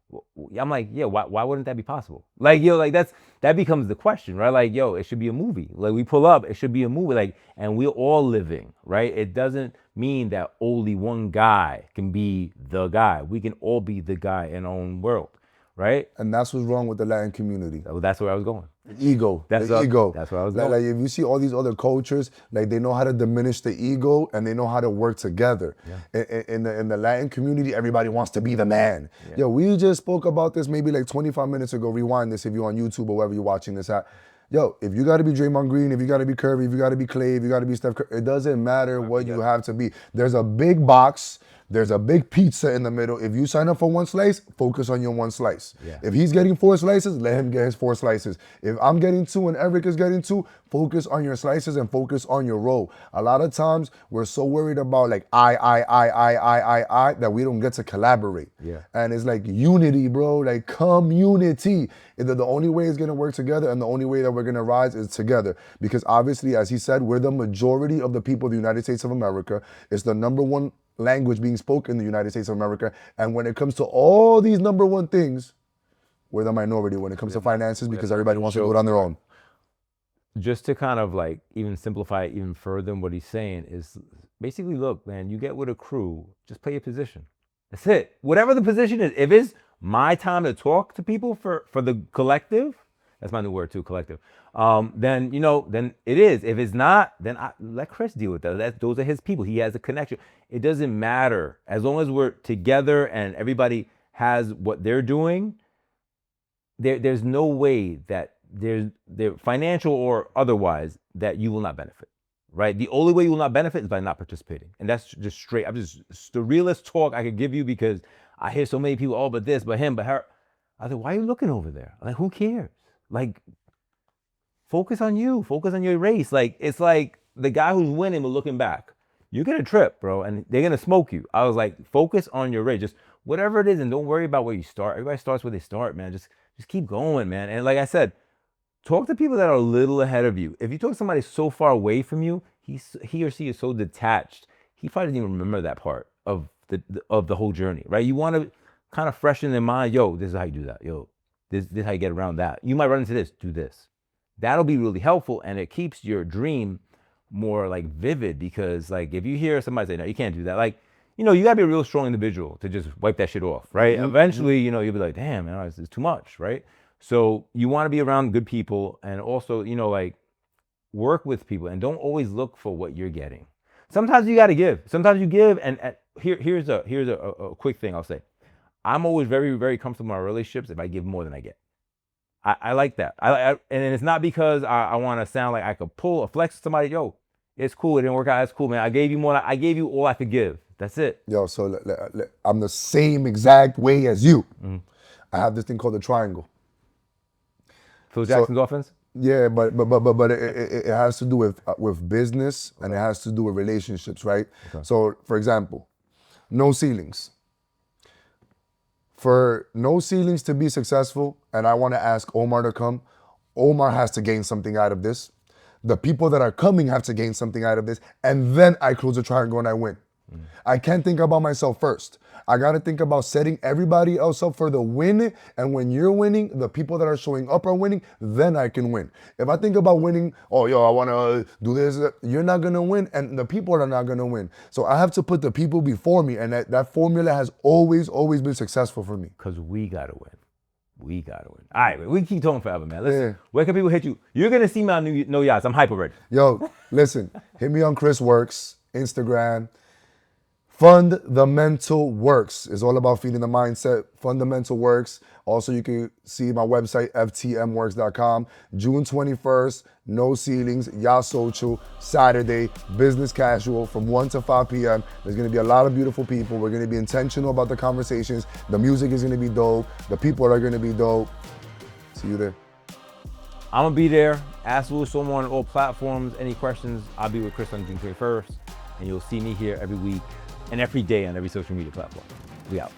I'm like, yeah. Why wouldn't that be possible? Like, like that becomes the question, right? Like, it should be a movie. Like, we pull up, it should be a movie. Like, and we're all living, right? It doesn't mean that only one guy can be the guy. We can all be the guy in our own world, right? And that's what's wrong with the Latin community. So that's where I was going. Ego. That's the ego. That's where I was like, going. like if you see all these other cultures, like they know how to diminish the ego and they know how to work together. Yeah. In the Latin community, everybody wants to be the man. Yeah. Yo, we just spoke about this maybe like 25 minutes ago. Rewind this if you're on YouTube or wherever you're watching this at. Yo, if you got to be Draymond Green, if you got to be Curry, if you got to be Clay, if you got to be Steph Curry, it doesn't matter what you have to be. There's a big box. There's a big pizza in the middle. If you sign up for one slice, focus on your one slice. Yeah. If he's getting 4 slices, let him get his 4 slices. If I'm getting 2 and Eric is getting 2, focus on your slices and focus on your role. A lot of times we're so worried about like I that we don't get to collaborate. Yeah. And it's like unity, bro, like community. The only way it's gonna work together and the only way that we're gonna rise is together. Because obviously, as he said, we're the majority of the people of the United States of America. It's the number one language being spoken in the United States of America. And when it comes to all these number one things, we're the minority when it comes to finances because everybody wants to do it on their own. Just to kind of like even simplify it even further, what he's saying is basically, look, man, you get with a crew, just play your position. That's it. Whatever the position is, if it's my time to talk to people for the collective, that's my new word too, collective. Then then it is. If it's not, then let Chris deal with that. Those are his people. He has a connection. It doesn't matter as long as we're together and everybody has what they're doing. There's no way that there's financial or otherwise that you will not benefit, right? The only way you will not benefit is by not participating, and that's just straight. It's the realest talk I could give you because I hear so many people, oh, but this, but him, but her. I said, why are you looking over there? Like, who cares? Like, focus on you. Focus on your race. Like, it's like the guy who's winning but looking back. You're gonna trip, bro, and they're gonna smoke you. I was like, focus on your race. Just whatever it is, and don't worry about where you start. Everybody starts where they start, man. Just keep going, man. And like I said, talk to people that are a little ahead of you. If you talk to somebody so far away from you, he or she is so detached. He probably doesn't even remember that part of the whole journey, right? You want to kind of freshen their mind. Yo, this is how you do that. Yo, this is how you get around that. You might run into this. Do this. That'll be really helpful, and it keeps your dream more like vivid because like if you hear somebody say, no, you can't do that. Like, you gotta be a real strong individual to just wipe that shit off, right? Mm-hmm. Eventually, you'll be like, damn, man, it's too much, right? So you want to be around good people and also, like work with people and don't always look for what you're getting. Sometimes you got to give. Sometimes you give. And here's a quick thing I'll say. I'm always very, very comfortable in my relationships if I give more than I get. I like that. And it's not because I want to sound like I could pull or flex somebody. Yo, it's cool. It didn't work out. It's cool, man. I gave you more. I gave you all I could give. That's it. Yo, so I'm the same exact way as you. Mm-hmm. I have this thing called the triangle. Phil Jackson's offense? Yeah, but it has to do with business and it has to do with relationships, right? Okay. So, for example, no ceilings. For no ceilings to be successful, and I want to ask Omar to come, Omar has to gain something out of this. The people that are coming have to gain something out of this, and then I close the triangle and I win. I can't think about myself first. I got to think about setting everybody else up for the win. And when you're winning, the people that are showing up are winning, then I can win. If I think about winning, oh, yo, I want to do this, you're not going to win. And the people are not going to win. So I have to put the people before me. And that formula has always been successful for me. Because we got to win. We got to win. All right, we can keep talking forever, man. Listen, Where can people hit you? You're going to see me on No Yachts. I'm hype already. Yo, listen, hit me on Chris Works, Instagram. Fundamental Works. It's all about feeding the mindset. Fundamental Works. Also, you can see my website, ftmworks.com. June 21st, no ceilings, Ya Social, Saturday, business casual from 1 to 5 p.m. There's gonna be a lot of beautiful people. We're gonna be intentional about the conversations. The music is gonna be dope. The people are gonna be dope. See you there. I'm gonna be there. Ask Louis Omar on all platforms. Any questions, I'll be with Chris on June 21st. And you'll see me here every week and every day on every social media platform. We out.